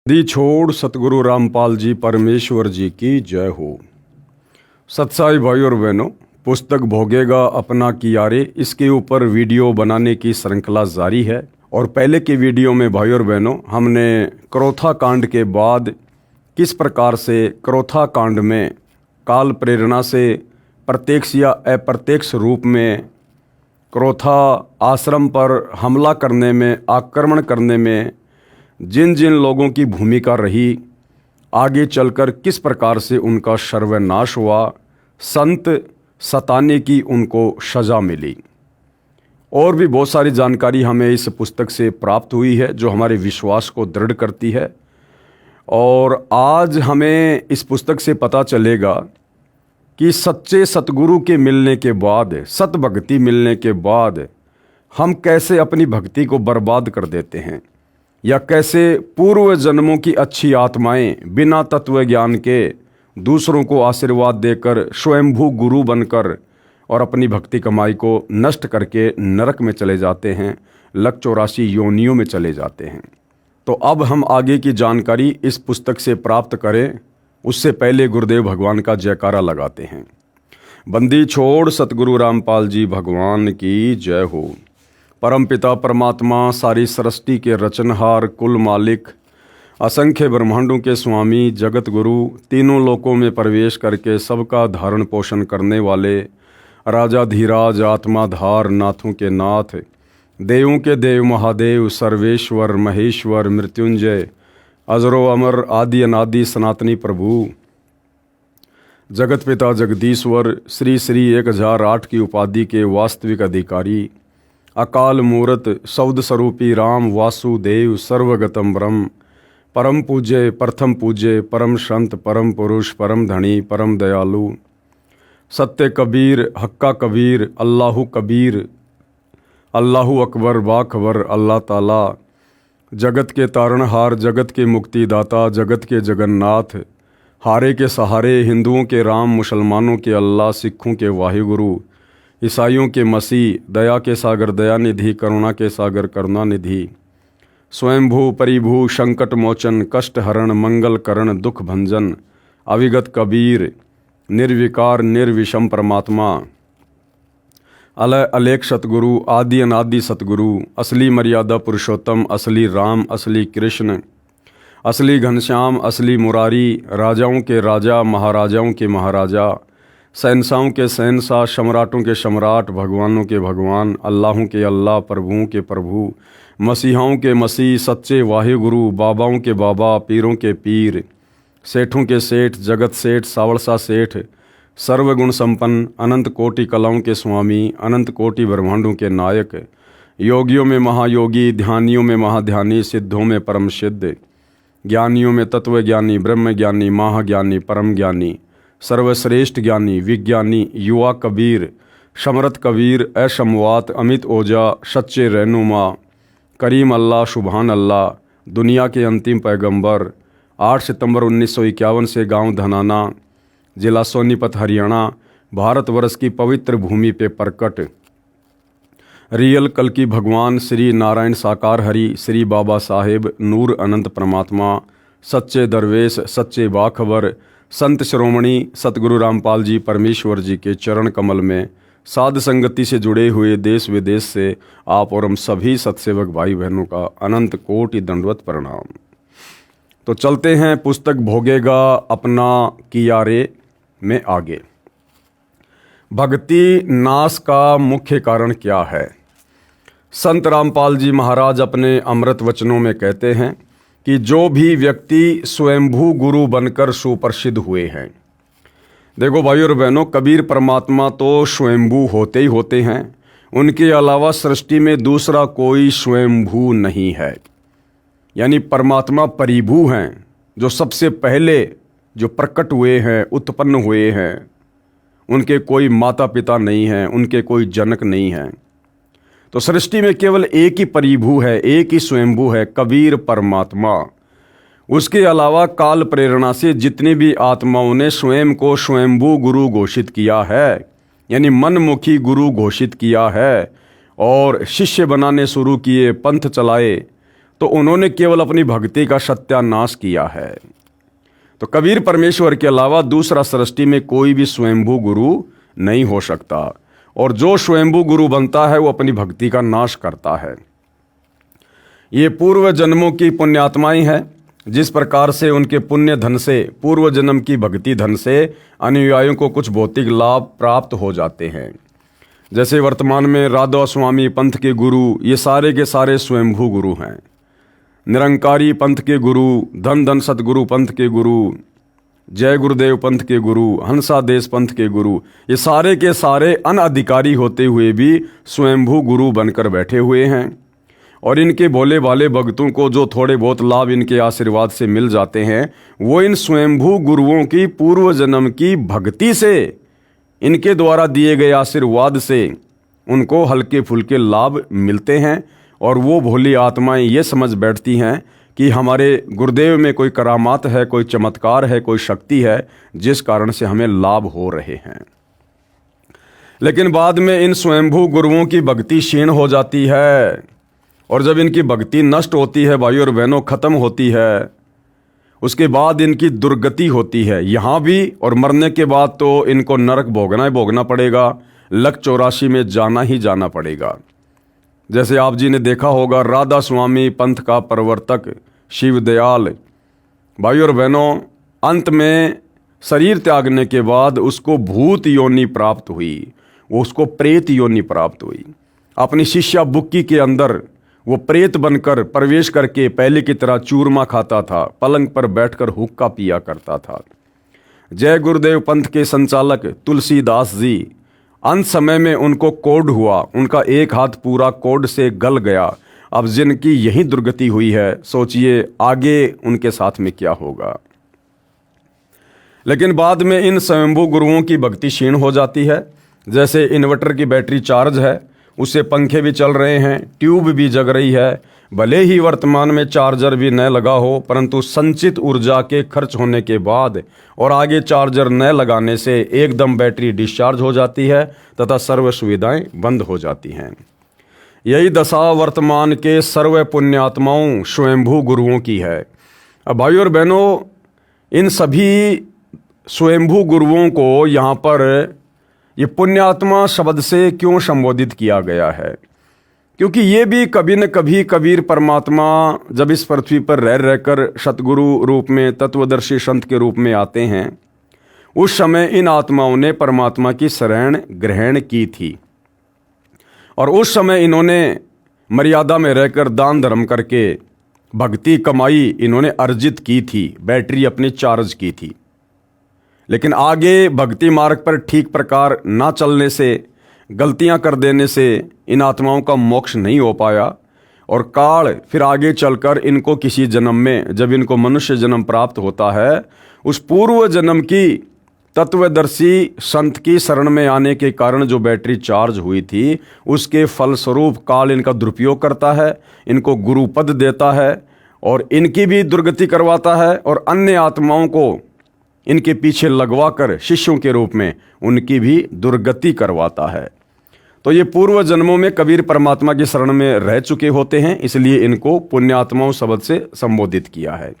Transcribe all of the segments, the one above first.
दी छोड़ सतगुरु रामपाल जी परमेश्वर जी की जय हो। सत्साई भाई और बहनों, पुस्तक भोगेगा अपना कियारे, इसके ऊपर वीडियो बनाने की श्रृंखला जारी है। और पहले की वीडियो में भाई और बहनों हमने क्रोथा कांड के बाद किस प्रकार से क्रोथा कांड में काल प्रेरणा से प्रत्यक्ष या अप्रत्यक्ष रूप में क्रोथा आश्रम पर हमला करने में, आक्रमण करने में जिन जिन लोगों की भूमिका रही, आगे चलकर किस प्रकार से उनका सर्वनाश हुआ, संत सताने की उनको सज़ा मिली। और भी बहुत सारी जानकारी हमें इस पुस्तक से प्राप्त हुई है जो हमारे विश्वास को दृढ़ करती है। और आज हमें इस पुस्तक से पता चलेगा कि सच्चे सतगुरु के मिलने के बाद, सत भक्ति मिलने के बाद हम कैसे अपनी भक्ति को बर्बाद कर देते हैं, या कैसे पूर्व जन्मों की अच्छी आत्माएं बिना तत्व ज्ञान के दूसरों को आशीर्वाद देकर स्वयंभू गुरु बनकर और अपनी भक्ति कमाई को नष्ट करके नरक में चले जाते हैं, लक 84 योनियों में चले जाते हैं। तो अब हम आगे की जानकारी इस पुस्तक से प्राप्त करें, उससे पहले गुरुदेव भगवान का जयकारा लगाते हैं। बंदी छोड़ सतगुरु रामपाल जी भगवान की जय हो। परमपिता परमात्मा, सारी सृष्टि के रचनहार, कुल मालिक, असंख्य ब्रह्मांडों के स्वामी, जगत गुरु, तीनों लोकों में प्रवेश करके सबका धारण पोषण करने वाले राजा धीराज, आत्माधार, नाथों के नाथ, देवों के देव महादेव, सर्वेश्वर महेश्वर, मृत्युंजय, अजरो अमर, आदि अनादि सनातनी प्रभु, जगत पिता जगदीश्वर, श्री श्री 1008 की उपाधि के वास्तविक अधिकारी, अकाल मूरत, सौद स्वरूपी राम वासुदेव, सर्वगतम ब्रह्म, परम पूज्य, प्रथम पूज्य, परम संत, परम पुरुष, परम धनी, परम दयालु, सत्य कबीर, हक्का कबीर, अल्लाहु कबीर, अल्लाहु अकबर, बाखबर, अल्लाह ताला, जगत के तारणहार, जगत के मुक्तिदाता, जगत के जगन्नाथ, हारे के सहारे, हिंदुओं के राम, मुसलमानों के अल्लाह, सिखों के वाहिगुरु, ईसाइयों के मसीह, दया के सागर दयानिधि, करुणा के सागर करुणानिधि, स्वयंभू परिभू, संकट मोचन, कष्ट हरण, मंगल करण, दुख भंजन, अविगत कबीर, निर्विकार निर्विषम परमात्मा, अलय अलेख सतगुरु, आदि अनादि सतगुरु, असली मर्यादा पुरुषोत्तम, असली राम, असली कृष्ण, असली घनश्याम, असली मुरारी, राजाओं के राजा, महाराजाओं के महाराजा, शहंशाहों के शहंशाह, सम्राटों के सम्राट, भगवानों के भगवान, अल्लाहों के अल्लाह, प्रभुओं के प्रभु, मसीहाओं के मसीह, सच्चे वाहिगुरु, बाबाओं के बाबा, पीरों के पीर, सेठों के सेठ, जगत सेठ, सावड़सा सेठ, सर्वगुण संपन्न, अनंत कोटि कलाओं के स्वामी, अनंत कोटि ब्रह्मांडों के नायक, योगियों में महायोगी, ध्यानियों में महाध्यानी, सिद्धों में परम सिद्ध, ज्ञानियों में तत्व ज्ञानी, ब्रह्म ज्ञानी, महाज्ञानी, परम ज्ञानी, सर्वश्रेष्ठ ज्ञानी, विज्ञानी, युवा कबीर, समरथ कबीर, असमवात, अमित ओजा, सच्चे रहनुमा, करीम अल्लाह, सुभान अल्लाह, दुनिया के अंतिम पैगंबर, 8 सितंबर 1951 से गांव धनाना, जिला सोनीपत, हरियाणा, भारतवर्ष की पवित्र भूमि पे प्रकट रियल कल की भगवान श्री नारायण साकार हरि, श्री बाबा साहेब नूर अनंत परमात्मा, सच्चे दरवेश, सच्चे बाखबर, संत श्रोमणी सतगुरु रामपाल जी परमेश्वर जी के चरण कमल में साध संगति से जुड़े हुए देश विदेश से आप और हम सभी सत्सेवक भाई बहनों का अनंत कोटि दंडवत प्रणाम। तो चलते हैं पुस्तक भोगेगा अपना कियारे में आगे। भक्ति नाश का मुख्य कारण क्या है? संत रामपाल जी महाराज अपने अमृत वचनों में कहते हैं कि जो भी व्यक्ति स्वयंभू गुरु बनकर सुप्रसिद्ध हुए हैं। देखो भाई और बहनों, कबीर परमात्मा तो स्वयंभू होते ही होते हैं, उनके अलावा सृष्टि में दूसरा कोई स्वयंभू नहीं है। यानी परमात्मा परिभू हैं, जो सबसे पहले जो प्रकट हुए हैं, उत्पन्न हुए हैं। उनके कोई माता पिता नहीं हैं, उनके कोई जनक नहीं हैं। तो सृष्टि में केवल एक ही परिभू है, एक ही स्वयंभू है, कबीर परमात्मा। उसके अलावा काल प्रेरणा से जितनी भी आत्माओं ने स्वयं को स्वयंभू गुरु घोषित किया है, यानी मनमुखी गुरु घोषित किया है और शिष्य बनाने शुरू किए, पंथ चलाए, तो उन्होंने केवल अपनी भक्ति का सत्यानाश किया है। तो कबीर परमेश्वर के अलावा दूसरा सृष्टि में कोई भी स्वयंभू गुरु नहीं हो सकता, और जो स्वयंभू गुरु बनता है वो अपनी भक्ति का नाश करता है। ये पूर्व जन्मों की पुण्यात्माएं हैं। जिस प्रकार से उनके पुण्य धन से, पूर्व जन्म की भक्ति धन से अनुयायियों को कुछ भौतिक लाभ प्राप्त हो जाते हैं। जैसे वर्तमान में राधा स्वामी पंथ के गुरु, ये सारे के सारे स्वयंभू गुरु हैं। निरंकारी पंथ के गुरु, धन धन सतगुरु पंथ के गुरु, जय गुरुदेव पंथ के गुरु, हंसादेश पंथ के गुरु, ये सारे के सारे अनअधिकारी होते हुए भी स्वयंभू गुरु बनकर बैठे हुए हैं। और इनके भोले भाले भक्तों को जो थोड़े बहुत लाभ इनके आशीर्वाद से मिल जाते हैं, वो इन स्वयंभू गुरुओं की पूर्व जन्म की भक्ति से, इनके द्वारा दिए गए आशीर्वाद से उनको हल्के फुल्के लाभ मिलते हैं। और वो भोली आत्माएं ये समझ बैठती हैं कि हमारे गुरुदेव में कोई करामात है, कोई चमत्कार है, कोई शक्ति है, जिस कारण से हमें लाभ हो रहे हैं। लेकिन बाद में इन स्वयंभू गुरुओं की भक्ति क्षीण हो जाती है, और जब इनकी भक्ति नष्ट होती है भाई और बहनों, खत्म होती है, उसके बाद इनकी दुर्गति होती है यहाँ भी, और मरने के बाद तो इनको नरक भोगना ही भोगना पड़ेगा, लक 84 में जाना ही जाना पड़ेगा। जैसे आप जी ने देखा होगा, राधा स्वामी पंथ का प्रवर्तक शिव दयाल, भाई और बहनों, अंत में शरीर त्यागने के बाद उसको भूत योनि प्राप्त हुई, वो उसको प्रेत योनि प्राप्त हुई। अपनी शिष्या बुक्की के अंदर वो प्रेत बनकर प्रवेश करके पहले की तरह चूरमा खाता था, पलंग पर बैठकर हुक्का पिया करता था। जय गुरुदेव पंथ के संचालक तुलसीदास जी, अंत समय में उनको कोढ़ हुआ, उनका एक हाथ पूरा कोढ़ से गल गया। अब जिनकी यही दुर्गति हुई है, सोचिए आगे उनके साथ में क्या होगा। लेकिन बाद में इन स्वयंभू गुरुओं की भक्ति क्षीण हो जाती है। जैसे इन्वर्टर की बैटरी चार्ज है, उससे पंखे भी चल रहे हैं, ट्यूब भी जग रही है, भले ही वर्तमान में चार्जर भी न लगा हो, परंतु संचित ऊर्जा के खर्च होने के बाद और आगे चार्जर न लगाने से एकदम बैटरी डिस्चार्ज हो जाती है तथा सर्व सुविधाएं बंद हो जाती हैं। यही दशा वर्तमान के सर्व पुण्यात्माओं स्वयंभू गुरुओं की है। अब भाई और बहनों, इन सभी स्वयंभू गुरुओं को यहाँ पर ये पुण्यात्मा शब्द से क्यों संबोधित किया गया है? क्योंकि ये भी कभी न कभी कबीर परमात्मा जब इस पृथ्वी पर रह रहकर सतगुरु रूप में, तत्वदर्शी संत के रूप में आते हैं, उस समय इन आत्माओं ने परमात्मा की शरण ग्रहण की थी। और उस समय इन्होंने मर्यादा में रहकर दान धर्म करके भक्ति कमाई इन्होंने अर्जित की थी, बैटरी अपनी चार्ज की थी। लेकिन आगे भक्ति मार्ग पर ठीक प्रकार ना चलने से, गलतियां कर देने से इन आत्माओं का मोक्ष नहीं हो पाया। और काल फिर आगे चलकर इनको किसी जन्म में, जब इनको मनुष्य जन्म प्राप्त होता है, उस पूर्व जन्म की तत्वदर्शी संत की शरण में आने के कारण जो बैटरी चार्ज हुई थी, उसके फलस्वरूप काल इनका दुरुपयोग करता है, इनको गुरु पद देता है और इनकी भी दुर्गति करवाता है, और अन्य आत्माओं को इनके पीछे लगवाकर शिष्यों के रूप में उनकी भी दुर्गति करवाता है। तो ये पूर्व जन्मों में कबीर परमात्मा की शरण में रह चुके होते हैं, इसलिए इनको पुण्यात्माओं शब्द से संबोधित किया है।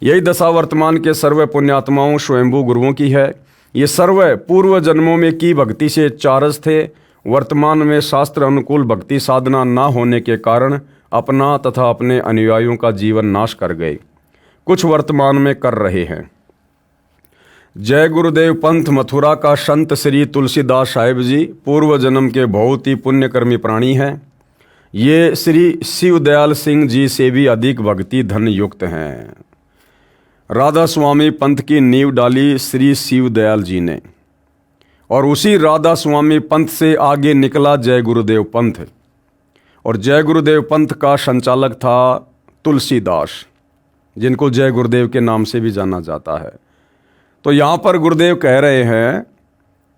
यही दशा वर्तमान के सर्व पुण्यात्माओं स्वयंभू गुरुओं की है। ये सर्व पूर्व जन्मों में की भक्ति से चारज थे। वर्तमान में शास्त्र अनुकूल भक्ति साधना ना होने के कारण अपना तथा अपने अनुयायियों का जीवन नाश कर गए, कुछ वर्तमान में कर रहे हैं। जय गुरुदेव पंथ मथुरा का संत श्री तुलसीदास साहिब जी पूर्व जन्म के बहुत ही पुण्यकर्मी प्राणी हैं। ये श्री शिव दयाल सिंह जी से भी अधिक भक्ति धन युक्त हैं। राधा स्वामी पंथ की नींव डाली श्री शिव दयाल जी ने, और उसी राधा स्वामी पंथ से आगे निकला जय गुरुदेव पंथ, और जय गुरुदेव पंथ का संचालक था तुलसीदास, जिनको जय गुरुदेव के नाम से भी जाना जाता है। तो यहाँ पर गुरुदेव कह रहे हैं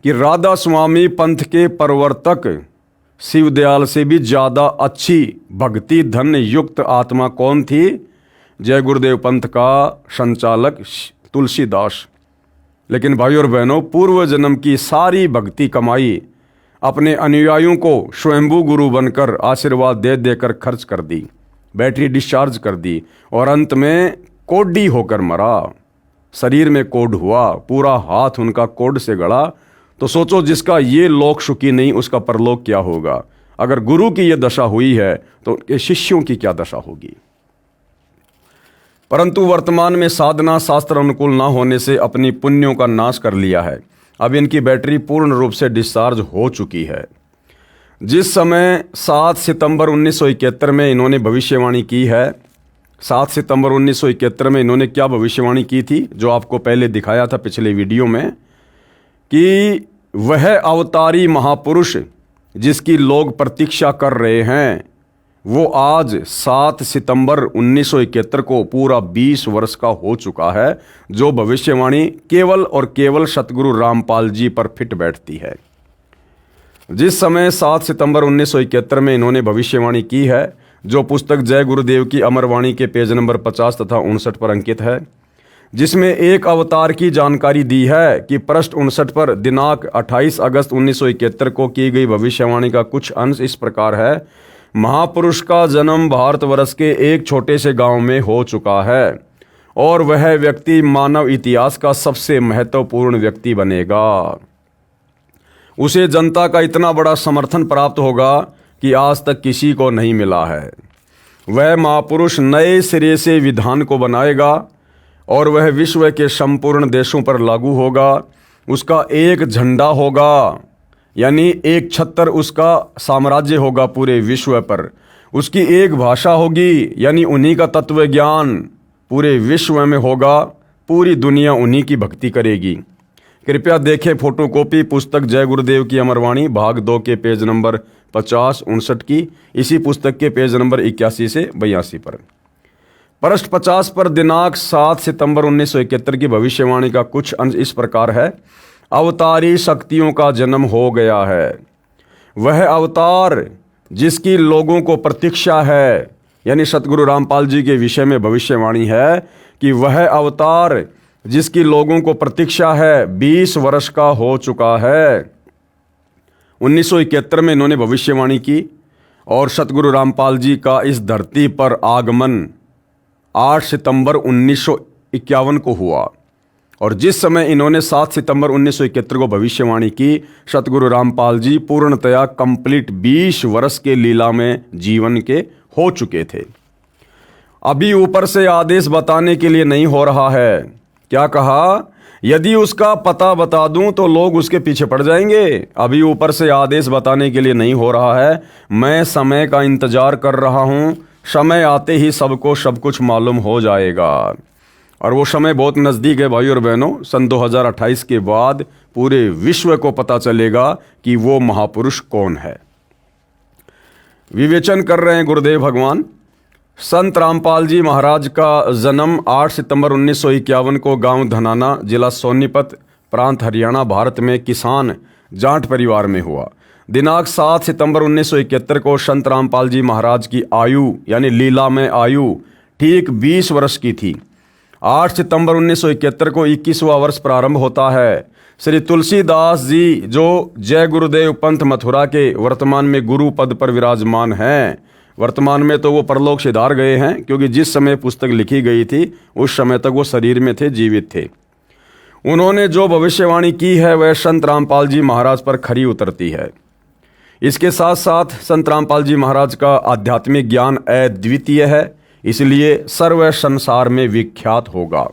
कि राधा स्वामी पंथ के प्रवर्तक शिव दयाल से भी ज़्यादा अच्छी भक्ति धन युक्त आत्मा कौन थी? जय गुरुदेव पंथ का संचालक तुलसीदास। लेकिन भाई और बहनों, पूर्व जन्म की सारी भक्ति कमाई अपने अनुयायियों को स्वयंभू गुरु बनकर आशीर्वाद दे देकर खर्च कर दी। बैटरी डिस्चार्ज कर दी और अंत में कोढ़ी होकर मरा। शरीर में कोढ़ हुआ, पूरा हाथ उनका कोढ़ से गड़ा। तो सोचो, जिसका ये लोक सुखी नहीं उसका परलोक क्या होगा। अगर गुरु की ये दशा हुई है तो उनके शिष्यों की क्या दशा होगी। परंतु वर्तमान में साधना शास्त्र अनुकूल ना होने से अपनी पुण्यों का नाश कर लिया है। अब इनकी बैटरी पूर्ण रूप से डिस्चार्ज हो चुकी है। जिस समय 7 सितंबर 1971 में इन्होंने भविष्यवाणी की है, 7 सितंबर 1971 में इन्होंने क्या भविष्यवाणी की थी, जो आपको पहले दिखाया था पिछले वीडियो में, कि वह अवतारी महापुरुष जिसकी लोग प्रतीक्षा कर रहे हैं वो आज 7 सितंबर 1971 को पूरा 20 वर्ष का हो चुका है, जो भविष्यवाणी केवल और केवल सतगुरु रामपाल जी पर फिट बैठती है। जिस समय 7 सितंबर 1971 में इन्होंने भविष्यवाणी की है, जो पुस्तक जय गुरुदेव की अमरवाणी के पेज नंबर 50 तथा 59 पर अंकित है, जिसमें एक अवतार की जानकारी दी है कि पृष्ठ 59 पर दिनांक 28 अगस्त 1971 को की गई भविष्यवाणी का कुछ अंश इस प्रकार है। महापुरुष का जन्म भारतवर्ष के एक छोटे से गांव में हो चुका है और वह व्यक्ति मानव इतिहास का सबसे महत्वपूर्ण व्यक्ति बनेगा। उसे जनता का इतना बड़ा समर्थन प्राप्त होगा कि आज तक किसी को नहीं मिला है। वह महापुरुष नए सिरे से विधान को बनाएगा और वह विश्व के संपूर्ण देशों पर लागू होगा। उसका एक झंडा होगा, यानी एक छत्र उसका साम्राज्य होगा पूरे विश्व पर। उसकी एक भाषा होगी, यानी उन्हीं का तत्व ज्ञान पूरे विश्व में होगा। पूरी दुनिया उन्हीं की भक्ति करेगी। कृपया देखें फोटोकॉपी पुस्तक जय गुरुदेव की अमरवाणी भाग 2 के पेज नंबर 50-59 की, इसी पुस्तक के पेज नंबर 81 से 82 पर। पृष्ठ 50 पर दिनांक 7 सितंबर 1971 की भविष्यवाणी का कुछ अंश इस प्रकार है। अवतारी शक्तियों का जन्म हो गया है। वह अवतार जिसकी लोगों को प्रतीक्षा है, यानी सतगुरु रामपाल जी के विषय में भविष्यवाणी है कि वह अवतार जिसकी लोगों को प्रतीक्षा है 20 वर्ष का हो चुका है। 1971 में इन्होंने भविष्यवाणी की और सतगुरु रामपाल जी का इस धरती पर आगमन 8 सितंबर 1951 को हुआ। और जिस समय इन्होंने 7 सितंबर 1971 को भविष्यवाणी की, सतगुरु रामपाल जी पूर्णतया कंप्लीट 20 वर्ष के लीला में जीवन के हो चुके थे। अभी ऊपर से आदेश बताने के लिए नहीं हो रहा है। क्या कहा? यदि उसका पता बता दूं तो लोग उसके पीछे पड़ जाएंगे। अभी ऊपर से आदेश बताने के लिए नहीं हो रहा है। मैं समय का इंतजार कर रहा हूं। समय आते ही सबको सब कुछ मालूम हो जाएगा और वो समय बहुत नज़दीक है भाई और बहनों। सन 2028 के बाद पूरे विश्व को पता चलेगा कि वो महापुरुष कौन है। विवेचन कर रहे हैं गुरुदेव भगवान। संत रामपाल जी महाराज का जन्म 8 सितंबर 1951 को गांव धनाना, जिला सोनीपत, प्रांत हरियाणा, भारत में किसान जाट परिवार में हुआ। दिनांक 7 सितंबर 1971 को संत रामपाल जी महाराज की आयु, यानी लीला में आयु, ठीक 20 वर्ष की थी। 8 सितंबर 1971 को 21वां वर्ष प्रारंभ होता है। श्री तुलसीदास जी, जो जय गुरुदेव पंथ मथुरा के वर्तमान में गुरु पद पर विराजमान हैं, वर्तमान में तो वो परलोक सिधार गए हैं, क्योंकि जिस समय पुस्तक लिखी गई थी उस समय तक वो शरीर में थे, जीवित थे। उन्होंने जो भविष्यवाणी की है वह संत रामपाल जी महाराज पर खरी उतरती है। इसके साथ साथ संत रामपाल जी महाराज का आध्यात्मिक ज्ञान अद्वितीय है, इसलिए सर्व संसार में विख्यात होगा।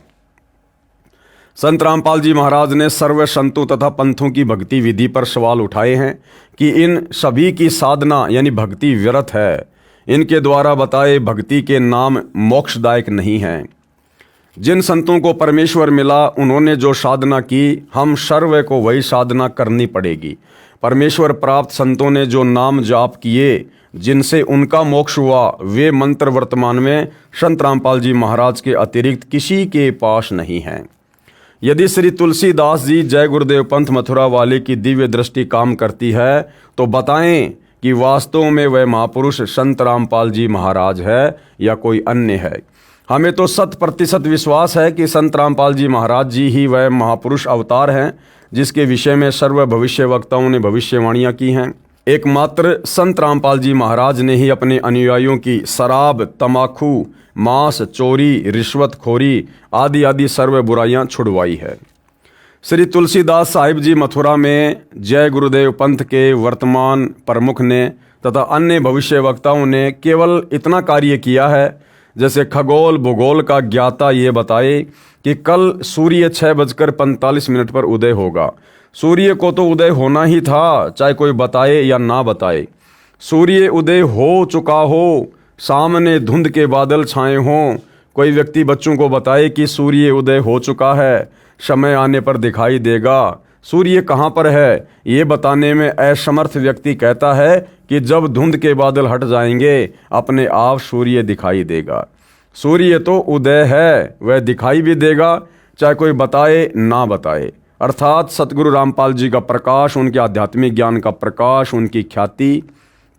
संत रामपाल जी महाराज ने सर्व संतों तथा पंथों की भक्ति विधि पर सवाल उठाए हैं कि इन सभी की साधना यानी भक्ति व्यर्थ है। इनके द्वारा बताए भक्ति के नाम मोक्षदायक नहीं हैं। जिन संतों को परमेश्वर मिला उन्होंने जो साधना की, हम सर्व को वही साधना करनी पड़ेगी। परमेश्वर प्राप्त संतों ने जो नाम जाप किए, जिनसे उनका मोक्ष हुआ, वे मंत्र वर्तमान में संत रामपाल जी महाराज के अतिरिक्त किसी के पास नहीं हैं। यदि श्री तुलसीदास जी जय गुरुदेव पंथ मथुरा वाले की दिव्य दृष्टि काम करती है तो बताएं कि वास्तव में वह महापुरुष संत रामपाल जी महाराज है या कोई अन्य है। हमें तो 100% विश्वास है कि संत रामपाल जी महाराज जी ही वह महापुरुष अवतार हैं जिसके विषय में सर्व भविष्य वक्ताओं ने भविष्यवाणियाँ की हैं। एकमात्र संत रामपाल जी महाराज ने ही अपने अनुयायियों की शराब, तमाकू, मांस, चोरी, रिश्वतखोरी आदि आदि सर्व बुराइयां छुड़वाई है। श्री तुलसीदास साहिब जी मथुरा में जय गुरुदेव पंथ के वर्तमान प्रमुख ने तथा अन्य भविष्य वक्ताओं ने केवल इतना कार्य किया है, जैसे खगोल भूगोल का ज्ञाता ये बताए कि कल सूर्य 6:45 पर उदय होगा। सूर्य को तो उदय होना ही था, चाहे कोई बताए या ना बताए। सूर्य उदय हो चुका हो, सामने धुंध के बादल छाए हों, कोई व्यक्ति बच्चों को बताए कि सूर्य उदय हो चुका है, समय आने पर दिखाई देगा। सूर्य कहाँ पर है ये बताने में असमर्थ व्यक्ति कहता है कि जब धुंध के बादल हट जाएंगे अपने आप सूर्य दिखाई देगा। सूर्य तो उदय है, वह दिखाई भी देगा, चाहे कोई बताए ना बताए। अर्थात सतगुरु रामपाल जी का प्रकाश, उनके आध्यात्मिक ज्ञान का प्रकाश, उनकी ख्याति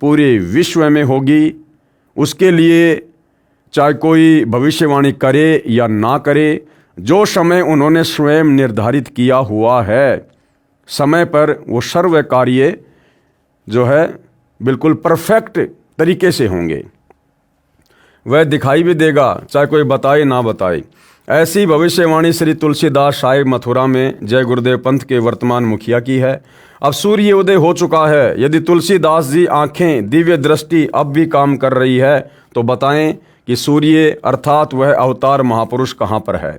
पूरे विश्व में होगी। उसके लिए चाहे कोई भविष्यवाणी करे या ना करे, जो समय उन्होंने स्वयं निर्धारित किया हुआ है, समय पर वो सर्व कार्य जो है बिल्कुल परफेक्ट तरीके से होंगे। वह दिखाई भी देगा, चाहे कोई बताए ना बताए। ऐसी भविष्यवाणी श्री तुलसीदास साहिब मथुरा में जय गुरुदेव पंथ के वर्तमान मुखिया की है। अब सूर्य उदय हो चुका है। यदि तुलसीदास जी आंखें, दिव्य दृष्टि अब भी काम कर रही है तो बताएं कि सूर्य अर्थात वह अवतार महापुरुष कहाँ पर है।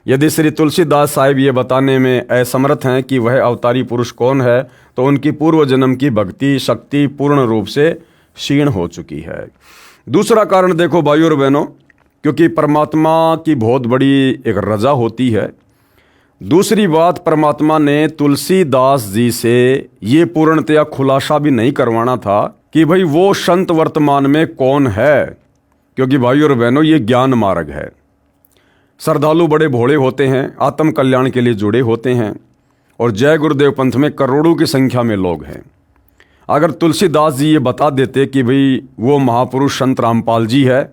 यदि श्री तुलसीदास साहिब ये बताने में असमर्थ हैं कि वह अवतारी पुरुष कौन है, तो उनकी पूर्व जन्म की भक्ति शक्ति पूर्ण रूप से क्षीण हो चुकी है। दूसरा कारण देखो भाइयों और बहनों, क्योंकि परमात्मा की बहुत बड़ी एक रजा होती है। दूसरी बात, परमात्मा ने तुलसीदास जी से ये पूर्णतया खुलासा भी नहीं करवाना था कि भाई वो संत वर्तमान में कौन है, क्योंकि भाइयों और बहनों ये ज्ञान मार्ग है। श्रद्धालु बड़े भोले होते हैं, आत्म कल्याण के लिए जुड़े होते हैं, और जय गुरुदेव पंथ में करोड़ों की संख्या में लोग हैं। अगर तुलसीदास जी ये बता देते कि भाई वो महापुरुष संत रामपाल जी है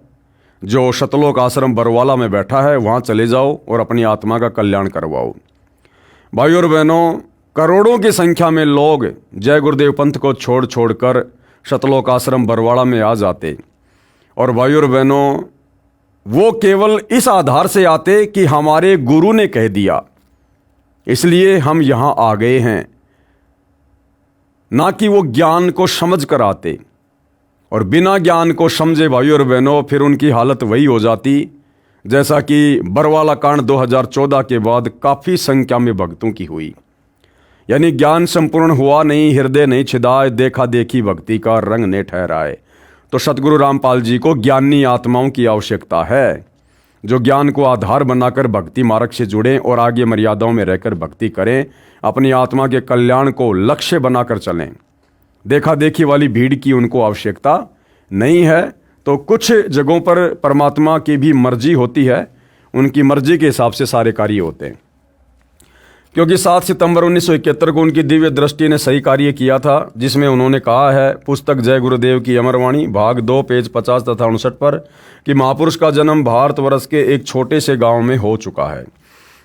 जो शतलोक आश्रम बरवाला में बैठा है, वहाँ चले जाओ और अपनी आत्मा का कल्याण करवाओ। भाइयों और बहनों, करोड़ों की संख्या में लोग जय गुरुदेव पंथ को छोड़ छोड़कर शतलोक आश्रम बरवाला में आ जाते। और भाइयों और बहनों, वो केवल इस आधार से आते कि हमारे गुरु ने कह दिया इसलिए हम यहाँ आ गए हैं, ना कि वो ज्ञान को समझ कर आते। और बिना ज्ञान को समझे भाइयों और बहनों, फिर उनकी हालत वही हो जाती जैसा कि बरवाला कांड 2014 के बाद काफ़ी संख्या में भक्तों की हुई। यानी ज्ञान संपूर्ण हुआ नहीं, हृदय नहीं छिदाए, देखा देखी भक्ति का रंग ने ठहराए। तो सतगुरु रामपाल जी को ज्ञानी आत्माओं की आवश्यकता है, जो ज्ञान को आधार बनाकर भक्ति मार्ग से जुड़ें और आगे मर्यादाओं में रहकर भक्ति करें, अपनी आत्मा के कल्याण को लक्ष्य बनाकर चलें। देखा देखी वाली भीड़ की उनको आवश्यकता नहीं है। तो कुछ जगहों पर परमात्मा की भी मर्जी होती है, उनकी मर्जी के हिसाब से सारे कार्य होते हैं। क्योंकि 7 सितंबर 1971 को उनकी दिव्य दृष्टि ने सही कार्य किया था, जिसमें उन्होंने कहा है, पुस्तक जय गुरुदेव की अमरवाणी भाग 2 पेज 50 तथा 59 पर, कि महापुरुष का जन्म भारतवर्ष के एक छोटे से गांव में हो चुका है।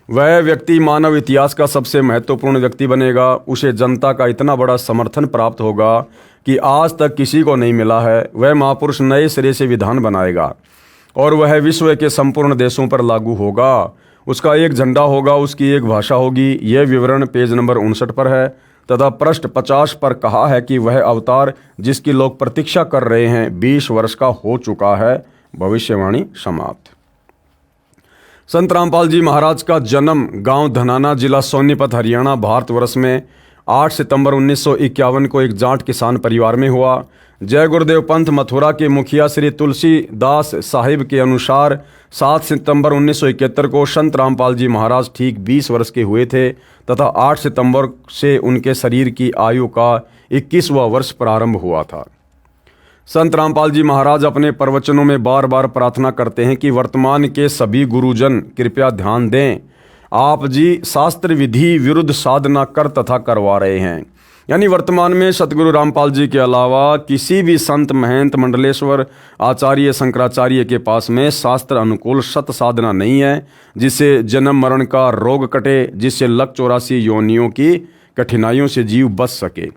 वह व्यक्ति मानव इतिहास का सबसे महत्वपूर्ण व्यक्ति बनेगा। उसे जनता का इतना बड़ा समर्थन प्राप्त होगा कि आज तक किसी को नहीं मिला है। वह महापुरुष नए सिरे से विधान बनाएगा और वह विश्व के संपूर्ण देशों पर लागू होगा। उसका एक झंडा होगा, उसकी एक भाषा होगी। यह विवरण पेज नंबर 59 पर है तथा पृष्ठ 50 पर कहा है कि वह अवतार जिसकी लोग प्रतीक्षा कर रहे हैं 20 वर्ष का हो चुका है। भविष्यवाणी समाप्त। संत रामपाल जी महाराज का जन्म गांव धनाना, जिला सोनीपत, हरियाणा, भारतवर्ष में 8 सितंबर 1951 को एक जाट किसान परिवार में हुआ। जय गुरुदेव पंथ मथुरा के मुखिया श्री तुलसीदास साहिब के अनुसार 7 सितंबर 1971 को संत रामपाल जी महाराज ठीक 20 वर्ष के हुए थे तथा 8 सितंबर से उनके शरीर की आयु का 21वां वर्ष प्रारंभ हुआ था। संत रामपाल जी महाराज अपने प्रवचनों में बार बार प्रार्थना करते हैं कि वर्तमान के सभी गुरुजन कृपया ध्यान दें, आप जी शास्त्र विधि विरुद्ध साधना कर तथा करवा रहे हैं। यानी वर्तमान में सतगुरु रामपाल जी के अलावा किसी भी संत, महंत, मंडलेश्वर, आचार्य, शंकराचार्य के पास में शास्त्र अनुकूल सत साधना नहीं है, जिससे जन्म मरण का रोग कटे, जिससे 184 योनियों की कठिनाइयों से जीव बच सके।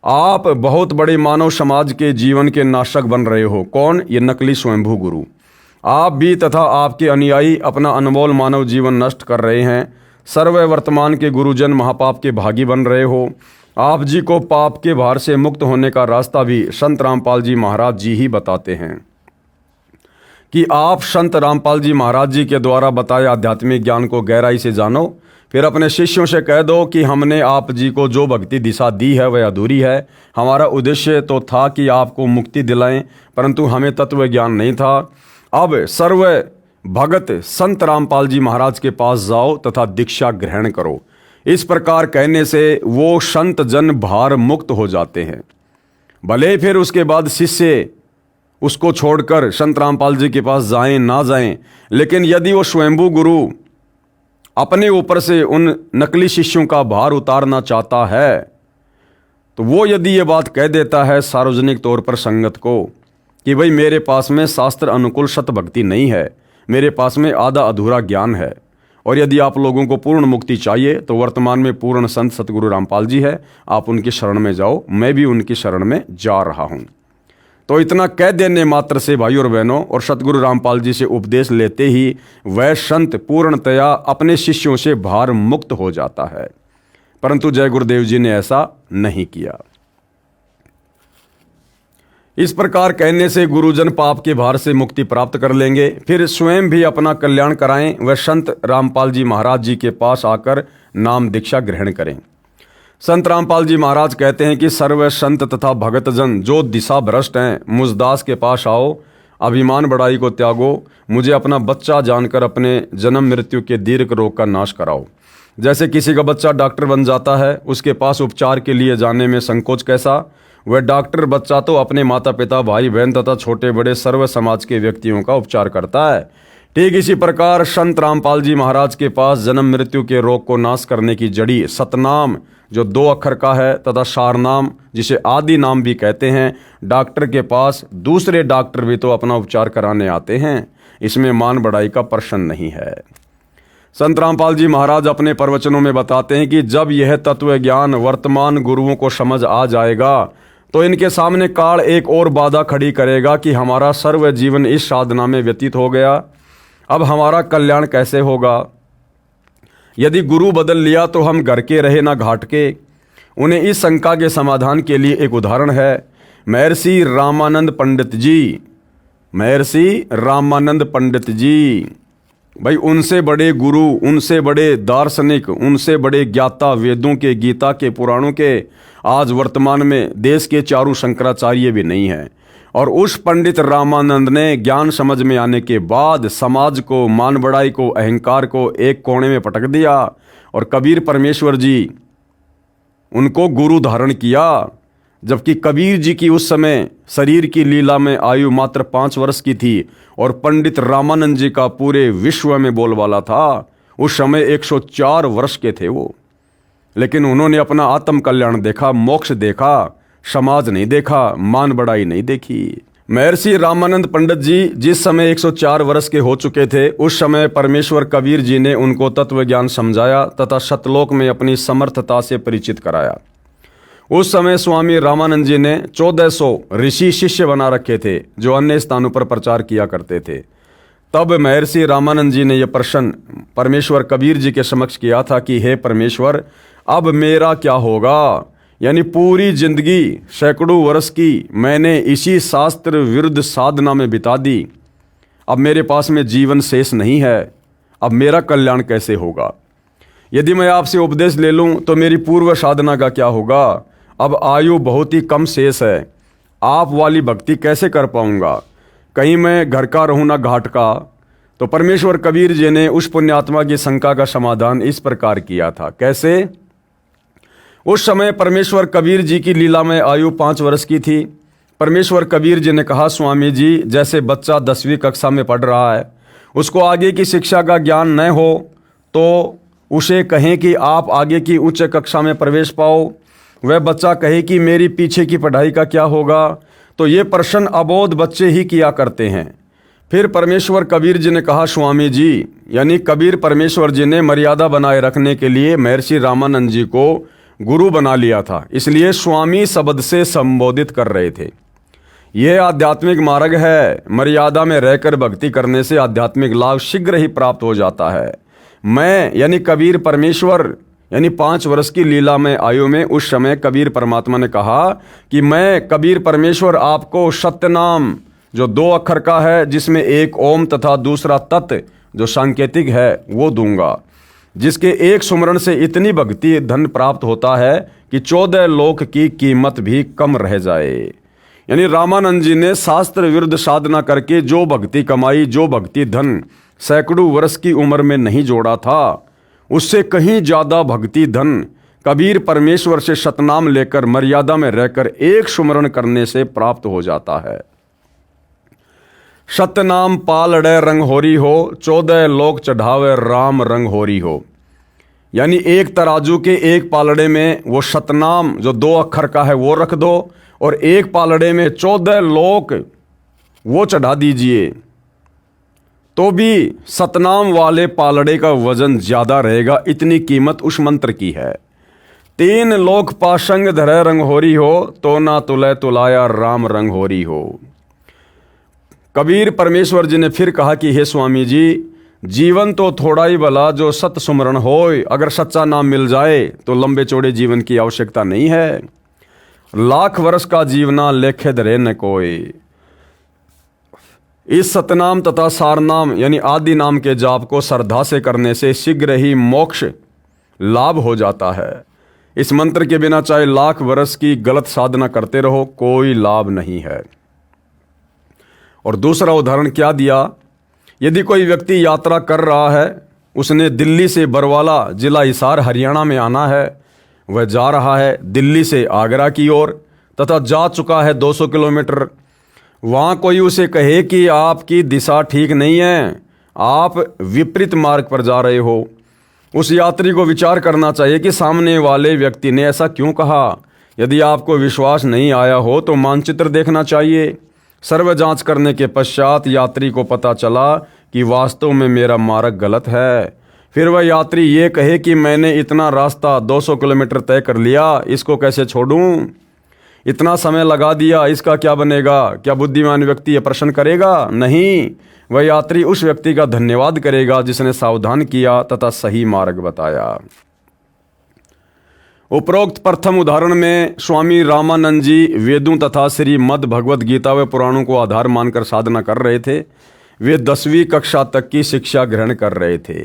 आप बहुत बड़े मानव समाज के जीवन के नाशक बन रहे हो। कौन? ये नकली स्वयंभू गुरु। आप भी तथा आपके अनुयायी अपना अनमोल मानव जीवन नष्ट कर रहे हैं। सर्व वर्तमान के गुरुजन महापाप के भागी बन रहे हो। आप जी को पाप के भार से मुक्त होने का रास्ता भी संत रामपाल जी महाराज जी ही बताते हैं कि आप संत रामपाल जी महाराज जी के द्वारा बताए आध्यात्मिक ज्ञान को गहराई से जानो। फिर अपने शिष्यों से कह दो कि हमने आप जी को जो भक्ति दिशा दी है वह अधूरी है। हमारा उद्देश्य तो था कि आपको मुक्ति दिलाएं, परंतु हमें तत्व ज्ञान नहीं था। अब सर्व भगत संत रामपाल जी महाराज के पास जाओ तथा दीक्षा ग्रहण करो। इस प्रकार कहने से वो संत जन भार मुक्त हो जाते हैं। भले फिर उसके बाद शिष्य उसको छोड़कर संत रामपाल जी के पास जाएं ना जाएं, लेकिन यदि वो स्वयंभू गुरु अपने ऊपर से उन नकली शिष्यों का भार उतारना चाहता है तो वो यदि ये बात कह देता है सार्वजनिक तौर पर संगत को कि भाई मेरे पास में शास्त्र अनुकूल सत भक्ति नहीं है, मेरे पास में आधा अधूरा ज्ञान है, और यदि आप लोगों को पूर्ण मुक्ति चाहिए तो वर्तमान में पूर्ण संत सतगुरु रामपाल जी है, आप उनकी शरण में जाओ, मैं भी उनकी शरण में जा रहा हूँ। तो इतना कह देने मात्र से भाई और बहनों और सतगुरु रामपाल जी से उपदेश लेते ही वह संत पूर्णतया अपने शिष्यों से भार मुक्त हो जाता है। परंतु जय गुरुदेव जी ने ऐसा नहीं किया। इस प्रकार कहने से गुरुजन पाप के भार से मुक्ति प्राप्त कर लेंगे, फिर स्वयं भी अपना कल्याण कराएं। वह संत रामपाल जी महाराज जी के पास आकर नाम दीक्षा ग्रहण करें। संत रामपाल जी महाराज कहते हैं कि सर्व संत तथा भगतजन जो दिशा भ्रष्ट हैं, मुझदास के पास आओ, अभिमान बड़ाई को त्यागो, मुझे अपना बच्चा जानकर अपने जन्म मृत्यु के दीर्घ रोग का नाश कराओ। जैसे किसी का बच्चा डॉक्टर बन जाता है, उसके पास उपचार के लिए जाने में संकोच कैसा, वह डॉक्टर बच्चा तो अपने माता पिता भाई बहन तथा छोटे बड़े सर्व समाज के व्यक्तियों का उपचार करता है। ठीक इसी प्रकार संत रामपाल जी महाराज के पास जन्म मृत्यु के रोग को नाश करने की जड़ी सतनाम जो 2 अक्षर का है तथा सारनाम जिसे आदि नाम भी कहते हैं, डॉक्टर के पास दूसरे डॉक्टर भी तो अपना उपचार कराने आते हैं। इसमें मान बढ़ाई का प्रश्न नहीं है। संत रामपाल जी महाराज अपने प्रवचनों में बताते हैं कि जब यह तत्व ज्ञान वर्तमान गुरुओं को समझ आ जाएगा तो इनके सामने काल एक और बाधा खड़ी करेगा कि हमारा सर्व जीवन इस साधना में व्यतीत हो गया, अब हमारा कल्याण कैसे होगा। यदि गुरु बदल लिया तो हम घर के रहे ना घाट के। उन्हें इस शंका के समाधान के लिए एक उदाहरण है महर्षि रामानंद पंडित जी। महर्षि रामानंद पंडित जी, भाई उनसे बड़े गुरु, उनसे बड़े दार्शनिक, उनसे बड़े ज्ञाता वेदों के, गीता के, पुराणों के आज वर्तमान में देश के चारों शंकराचार्य भी नहीं हैं। और उस पंडित रामानंद ने ज्ञान समझ में आने के बाद समाज को, मान बढ़ाई को, अहंकार को एक कोने में पटक दिया और कबीर परमेश्वर जी उनको गुरु धारण किया। जबकि कबीर जी की उस समय शरीर की लीला में आयु मात्र 5 वर्ष की थी और पंडित रामानंद जी का पूरे विश्व में बोलबाला था। उस समय 104 वर्ष के थे वो, लेकिन उन्होंने अपना आत्म कल्याण देखा, मोक्ष देखा, समाज नहीं देखा, मान बढ़ाई नहीं देखी। महर्षि रामानंद पंडित जी जिस समय 104 वर्ष के हो चुके थे, उस समय परमेश्वर कबीर जी ने उनको तत्व ज्ञान समझाया तथा सतलोक में अपनी समर्थता से परिचित कराया। उस समय स्वामी रामानंद जी ने 1400 ऋषि शिष्य बना रखे थे जो अन्य स्थानों पर प्रचार किया करते थे। तब महर्षि रामानंद जी ने यह प्रश्न परमेश्वर कबीर जी के समक्ष किया था कि हे परमेश्वर, अब मेरा क्या होगा। यानी पूरी जिंदगी सैकड़ों वर्ष की मैंने इसी शास्त्र विरुद्ध साधना में बिता दी, अब मेरे पास में जीवन शेष नहीं है, अब मेरा कल्याण कैसे होगा। यदि मैं आपसे उपदेश ले लूं तो मेरी पूर्व साधना का क्या होगा। अब आयु बहुत ही कम शेष है, आप वाली भक्ति कैसे कर पाऊंगा। कहीं मैं घर का रहूं ना घाट का। तो परमेश्वर कबीर जी ने उस पुण्यात्मा की शंका का समाधान इस प्रकार किया था। कैसे? उस समय परमेश्वर कबीर जी की लीला में आयु 5 वर्ष की थी। परमेश्वर कबीर जी ने कहा, स्वामी जी, जैसे बच्चा 10वीं कक्षा में पढ़ रहा है, उसको आगे की शिक्षा का ज्ञान न हो तो उसे कहें कि आप आगे की उच्च कक्षा में प्रवेश पाओ। वह बच्चा कहे कि मेरी पीछे की पढ़ाई का क्या होगा। तो ये प्रश्न अबोध बच्चे ही किया करते हैं। फिर परमेश्वर कबीर जी ने कहा, स्वामी जी, यानी कबीर परमेश्वर जी ने मर्यादा बनाए रखने के लिए महर्षि रामानंद जी को गुरु बना लिया था, इसलिए स्वामी शब्द से संबोधित कर रहे थे। यह आध्यात्मिक मार्ग है। मर्यादा में रहकर भक्ति करने से आध्यात्मिक लाभ शीघ्र ही प्राप्त हो जाता है। मैं यानी कबीर परमेश्वर यानी 5 वर्ष की लीला में आयु में उस समय कबीर परमात्मा ने कहा कि मैं कबीर परमेश्वर आपको सत्य नाम जो 2 अक्षर का है, जिसमें एक ओम तथा दूसरा तत् जो सांकेतिक है, वो दूंगा, जिसके एक सुमरण से इतनी भक्ति धन प्राप्त होता है कि 14 लोक की कीमत भी कम रह जाए। यानी रामानंद जी ने शास्त्र विरुद्ध साधना करके जो भक्ति कमाई, जो भक्ति धन सैकड़ों वर्ष की उम्र में नहीं जोड़ा था, उससे कहीं ज्यादा भक्ति धन कबीर परमेश्वर से सतनाम लेकर मर्यादा में रहकर एक सुमरण करने से प्राप्त हो जाता है। सतनाम पालड़े रंग होरी हो, 14 लोक चढ़ावे राम रंग होरी हो। यानी एक तराजू के एक पालड़े में वो सतनाम जो 2 अक्षर का है वो रख दो, और एक पालड़े में 14 लोक वो चढ़ा दीजिए, तो भी सतनाम वाले पालड़े का वजन ज्यादा रहेगा। इतनी कीमत उस मंत्र की है। 3 लोक पाशंग धरे रंग होरी हो, तो ना तुले तुलाया राम रंग होरी हो। कबीर परमेश्वर जी ने फिर कहा कि हे स्वामी जी, जीवन तो थोड़ा ही भला जो सत सुमरण होय। अगर सच्चा नाम मिल जाए तो लंबे चौड़े जीवन की आवश्यकता नहीं है। लाख वर्ष का जीवना लेखे धरे न कोई। इस सतनाम तथा सारनाम यानी आदि नाम के जाप को श्रद्धा से करने से शीघ्र ही मोक्ष लाभ हो जाता है। इस मंत्र के बिना चाहे लाख वर्ष की गलत साधना करते रहो, कोई लाभ नहीं है। और दूसरा उदाहरण क्या दिया, यदि कोई व्यक्ति यात्रा कर रहा है, उसने दिल्ली से बरवाला जिला हिसार हरियाणा में आना है, वह जा रहा है दिल्ली से आगरा की ओर तथा जा चुका है 200 किलोमीटर। वहाँ कोई उसे कहे कि आपकी दिशा ठीक नहीं है, आप विपरीत मार्ग पर जा रहे हो, उस यात्री को विचार करना चाहिए कि सामने वाले व्यक्ति ने ऐसा क्यों कहा। यदि आपको विश्वास नहीं आया हो तो मानचित्र देखना चाहिए। सर्व जांच करने के पश्चात यात्री को पता चला कि वास्तव में मेरा मार्ग गलत है। फिर वह यात्री ये कहे कि मैंने इतना रास्ता 200 किलोमीटर तय कर लिया, इसको कैसे छोड़ूं, इतना समय लगा दिया, इसका क्या बनेगा। क्या बुद्धिमान व्यक्ति यह प्रश्न करेगा? नहीं, वह यात्री उस व्यक्ति का धन्यवाद करेगा जिसने सावधान किया तथा सही मार्ग बताया। उपरोक्त प्रथम उदाहरण में स्वामी रामानंद जी वेदों तथा श्रीमद् भगवद गीता व पुराणों को आधार मानकर साधना कर रहे थे। वे 10वीं कक्षा तक की शिक्षा ग्रहण कर रहे थे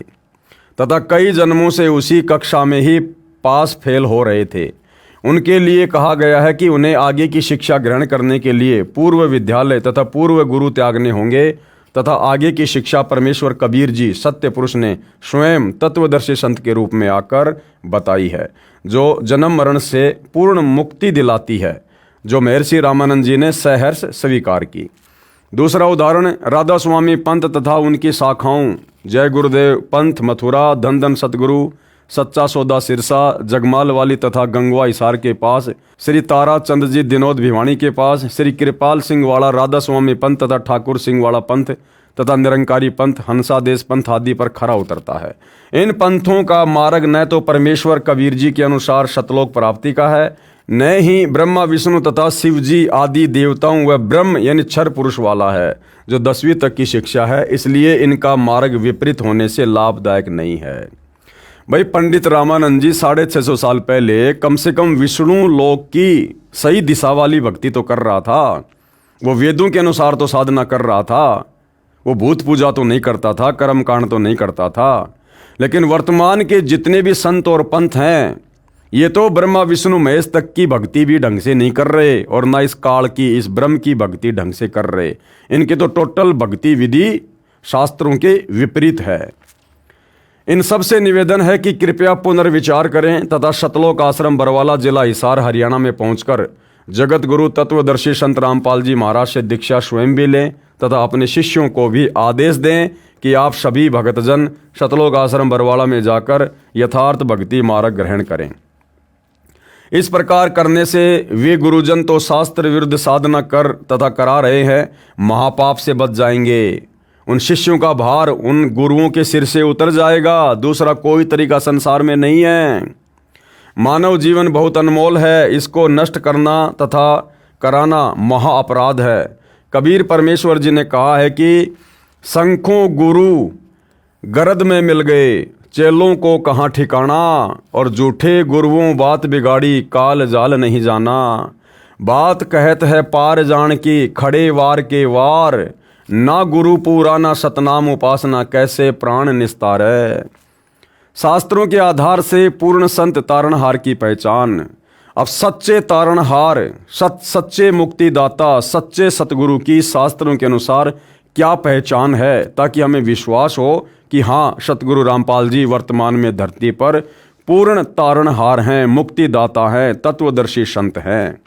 तथा कई जन्मों से उसी कक्षा में ही पास फेल हो रहे थे। उनके लिए कहा गया है कि उन्हें आगे की शिक्षा ग्रहण करने के लिए पूर्व विद्यालय तथा पूर्व गुरु त्यागने होंगे तथा आगे की शिक्षा परमेश्वर कबीर जी सत्य पुरुष ने स्वयं तत्वदर्शी संत के रूप में आकर बताई है, जो जन्म मरण से पूर्ण मुक्ति दिलाती है, जो महर्षि रामानंद जी ने सहर्ष स्वीकार की। दूसरा उदाहरण राधा स्वामी पंथ तथा उनकी शाखाओं जय गुरुदेव पंथ मथुरा, धन धन सतगुरु, सच्चा सौदा सिरसा, जगमाल वाली तथा गंगवा हिसार के पास, श्री तारा चंद जी दिनोद भिवानी के पास, श्री कृपाल सिंह वाला राधा स्वामी पंथ तथा ठाकुर सिंह वाला पंथ तथा निरंकारी पंथ, हंसादेश पंथ आदि पर खरा उतरता है। इन पंथों का मार्ग न तो परमेश्वर कबीर जी के अनुसार सतलोक प्राप्ति का है, न ही ब्रह्मा विष्णु तथा शिव जी आदि देवताओं व ब्रह्म यानी क्षर पुरुष वाला है, जो 10वीं तक की शिक्षा है। इसलिए इनका मार्ग विपरीत होने से लाभदायक नहीं है। भाई पंडित रामानंद जी 650 साल पहले कम से कम विष्णु लोक की सही दिशा वाली भक्ति तो कर रहा था, वो वेदों के अनुसार तो साधना कर रहा था, वो भूत पूजा तो नहीं करता था, कर्म कांड तो नहीं करता था। लेकिन वर्तमान के जितने भी संत और पंथ हैं, ये तो ब्रह्मा विष्णु महेश तक की भक्ति भी ढंग से नहीं कर रहे और ना इस काल की इस ब्रह्म की भक्ति ढंग से कर रहे। इनके तो टोटल भक्ति विधि शास्त्रों के विपरीत है। इन सब से निवेदन है कि कृपया पुनर्विचार करें तथा सतलोक आश्रम बरवाला जिला हिसार हरियाणा में पहुंचकर जगत गुरु तत्वदर्शी संत रामपाल जी महाराज से दीक्षा स्वयं भी लें तथा अपने शिष्यों को भी आदेश दें कि आप सभी भक्तजन सतलोक आश्रम बरवाला में जाकर यथार्थ भक्ति मार्ग ग्रहण करें। इस प्रकार करने से वे गुरुजन तो शास्त्र विरुद्ध साधना कर तथा करा रहे हैं, महापाप से बच जाएंगे। उन शिष्यों का भार उन गुरुओं के सिर से उतर जाएगा। दूसरा कोई तरीका संसार में नहीं है। मानव जीवन बहुत अनमोल है, इसको नष्ट करना तथा कराना महा अपराध है। कबीर परमेश्वर जी ने कहा है कि संखों गुरु गरद में मिल गए, चेलों को कहाँ ठिकाना, और झूठे गुरुओं बात बिगाड़ी, काल जाल नहीं जाना। बात कहत है पार जान की, खड़े वार के वार, ना गुरु पूरा ना सतनाम उपासना, कैसे प्राण निस्तारे। शास्त्रों के आधार से पूर्ण संत तारणहार की पहचान। अब सच्चे तारणहार, सच्चे मुक्तिदाता, सच्चे सतगुरु की शास्त्रों के अनुसार क्या पहचान है, ताकि हमें विश्वास हो कि हाँ, सतगुरु रामपाल जी वर्तमान में धरती पर पूर्ण तारणहार हैं, मुक्तिदाता हैं, तत्वदर्शी संत हैं।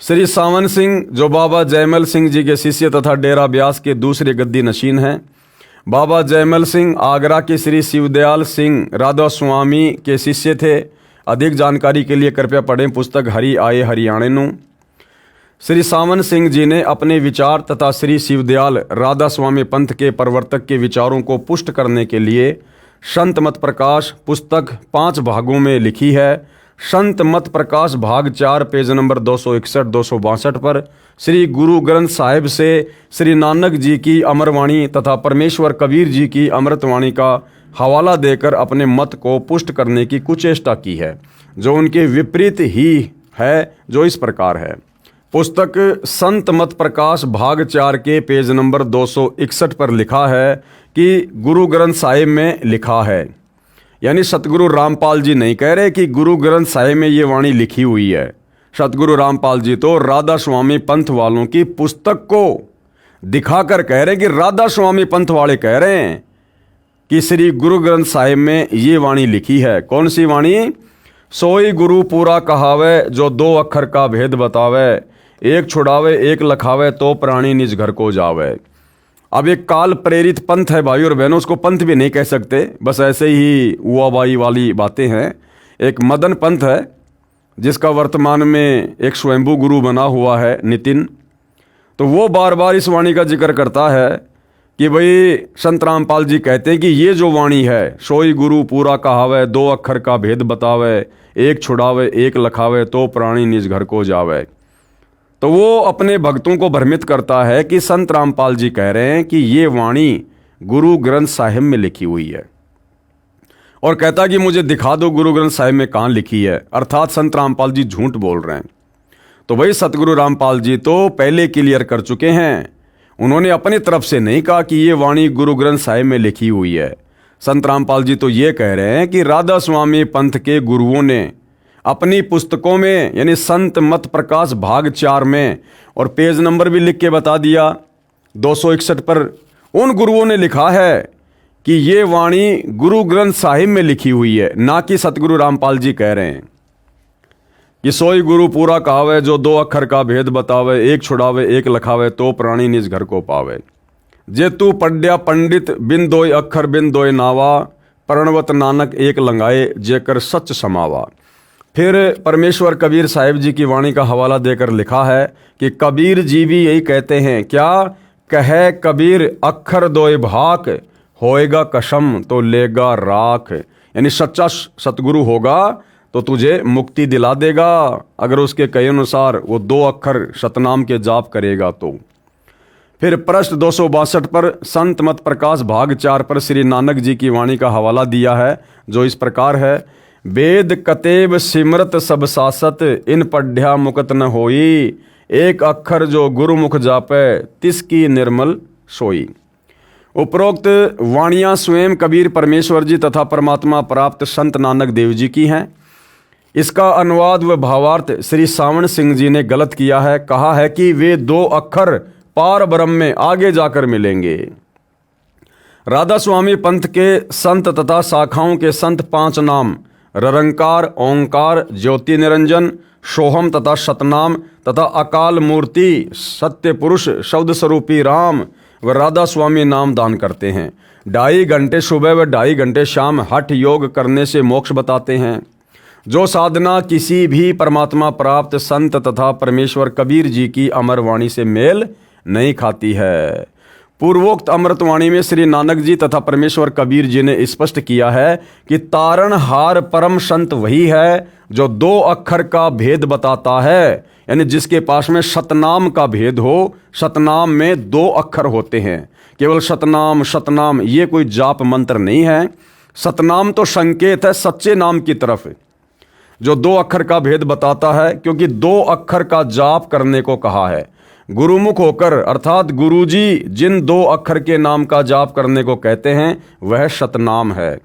श्री सावन सिंह जो बाबा जयमल सिंह जी के शिष्य तथा डेरा ब्यास के दूसरे गद्दी नशीन हैं। बाबा जयमल सिंह आगरा के श्री शिवदयाल सिंह राधा स्वामी के शिष्य थे। अधिक जानकारी के लिए कृपया पढ़ें पुस्तक हरि आए हरियाणेनु। श्री सावन सिंह जी ने अपने विचार तथा श्री शिवदयाल राधा स्वामी पंथ के प्रवर्तक के विचारों को पुष्ट करने के लिए संत मत प्रकाश पुस्तक 5 भागों में लिखी है। संत मत प्रकाश भाग 4 पेज नंबर 261-262 पर श्री गुरु ग्रंथ साहिब से श्री नानक जी की अमरवाणी तथा परमेश्वर कबीर जी की अमृतवाणी का हवाला देकर अपने मत को पुष्ट करने की कुचेष्टा की है, जो उनके विपरीत ही है, जो इस प्रकार है। पुस्तक संत मत प्रकाश भाग 4 के पेज नंबर 261 पर लिखा है कि गुरु ग्रंथ साहिब में लिखा है, यानी सतगुरु रामपाल जी नहीं कह रहे कि गुरु ग्रंथ साहिब में ये वाणी लिखी हुई है। सतगुरु रामपाल जी तो राधा स्वामी पंथ वालों की पुस्तक को दिखाकर कह रहे हैं कि राधा स्वामी पंथ वाले कह रहे हैं कि श्री गुरु ग्रंथ साहिब में ये वाणी लिखी है। कौन सी वाणी? सोई गुरु पूरा कहावे, जो 2 अक्षर का भेद बतावे, एक छुड़ावे एक लखावे, तो प्राणी निज घर को जावे। अब एक काल प्रेरित पंथ है भाई और बहनों, उसको पंथ भी नहीं कह सकते, बस ऐसे ही हुआबाई वाली बातें हैं। एक मदन पंथ है जिसका वर्तमान में एक स्वयंभू गुरु बना हुआ है नितिन, तो वो बार बार इस वाणी का जिक्र करता है कि भाई संत रामपाल जी कहते हैं कि ये जो वाणी है, सोई गुरु पूरा कहावे, 2 अक्षर का भेद बतावे, एक छुड़ावे एक लखावे, तो प्राणी निज घर को जावे। तो वो अपने भक्तों को भ्रमित करता है कि संत रामपाल जी कह रहे हैं कि ये वाणी गुरु ग्रंथ साहिब में लिखी हुई है, और कहता कि मुझे दिखा दो गुरु ग्रंथ साहिब में कहाँ लिखी है, अर्थात संत रामपाल जी झूठ बोल रहे हैं। तो भाई सतगुरु रामपाल जी तो पहले क्लियर कर चुके हैं, उन्होंने अपनी तरफ से नहीं कहा कि ये वाणी गुरु ग्रंथ साहिब में लिखी हुई है। संत रामपाल जी तो ये कह रहे हैं कि राधा स्वामी पंथ के गुरुओं ने अपनी पुस्तकों में, यानी संत मत प्रकाश भाग 4 में, और पेज नंबर भी लिख के बता दिया 261 पर, उन गुरुओं ने लिखा है कि ये वाणी गुरु ग्रंथ साहिब में लिखी हुई है, ना कि सतगुरु रामपाल जी कह रहे हैं कि सोई गुरु पूरा कहावे, जो 2 अक्षर का भेद बतावे, एक छुड़ावे एक लखावे, तो प्राणी निज घर को पावे। जे तू पढ़या पंडित बिन 2 अक्षर बिन 2 नावा, प्रणवत नानक एक लंगाए, जेकर सच समावा। फिर परमेश्वर कबीर साहिब जी की वाणी का हवाला देकर लिखा है कि कबीर जी भी यही कहते हैं, क्या कहे कबीर अक्षर 2 भाक, होएगा कसम तो लेगा राख। यानी सच्चा सतगुरु होगा तो तुझे मुक्ति दिला देगा, अगर उसके कहे अनुसार वो 2 अक्षर सतनाम के जाप करेगा तो। फिर पृष्ठ 262 पर संत मत प्रकाश भाग 4 पर श्री नानक जी की वाणी का हवाला दिया है, जो इस प्रकार है। वेद कतेब सिमरत सब सासत, इन पढ़्या मुकत न होई, एक अक्षर जो गुरुमुख जापे, तिसकी निर्मल सोई। उपरोक्त वाणियाँ स्वयं कबीर परमेश्वर जी तथा परमात्मा प्राप्त संत नानक देव जी की हैं। इसका अनुवाद व भावार्थ श्री सावन सिंह जी ने गलत किया है, कहा है कि वे 2 अक्षर पार ब्रह्म में आगे जाकर मिलेंगे। राधा स्वामी पंथ के संत तथा शाखाओं के संत 5 नाम ररंकार, ओंकार, ज्योति निरंजन, सोहम तथा सतनाम तथा अकाल मूर्ति, सत्य पुरुष, शब्द स्वरूपी राम व राधा स्वामी नाम दान करते हैं। 2.5 घंटे सुबह व 2.5 घंटे शाम हठ योग करने से मोक्ष बताते हैं। जो साधना किसी भी परमात्मा प्राप्त संत तथा परमेश्वर कबीर जी की अमर वाणी से मेल नहीं खाती है। पूर्वोक्त अमृतवाणी में श्री नानक जी तथा परमेश्वर कबीर जी ने स्पष्ट किया है कि तारणहार परम संत वही है जो 2 अक्षर का भेद बताता है, यानी जिसके पास में शतनाम का भेद हो। शतनाम में 2 अक्षर होते हैं। केवल शतनाम शतनाम ये कोई जाप मंत्र नहीं है। शतनाम तो संकेत है सच्चे नाम की तरफ, जो 2 अक्षर का भेद बताता है, क्योंकि 2 अक्षर का जाप करने को कहा है। गुरुमुख होकर अर्थात गुरुजी जिन 2 अक्षर के नाम का जाप करने को कहते हैं वह शतनाम है।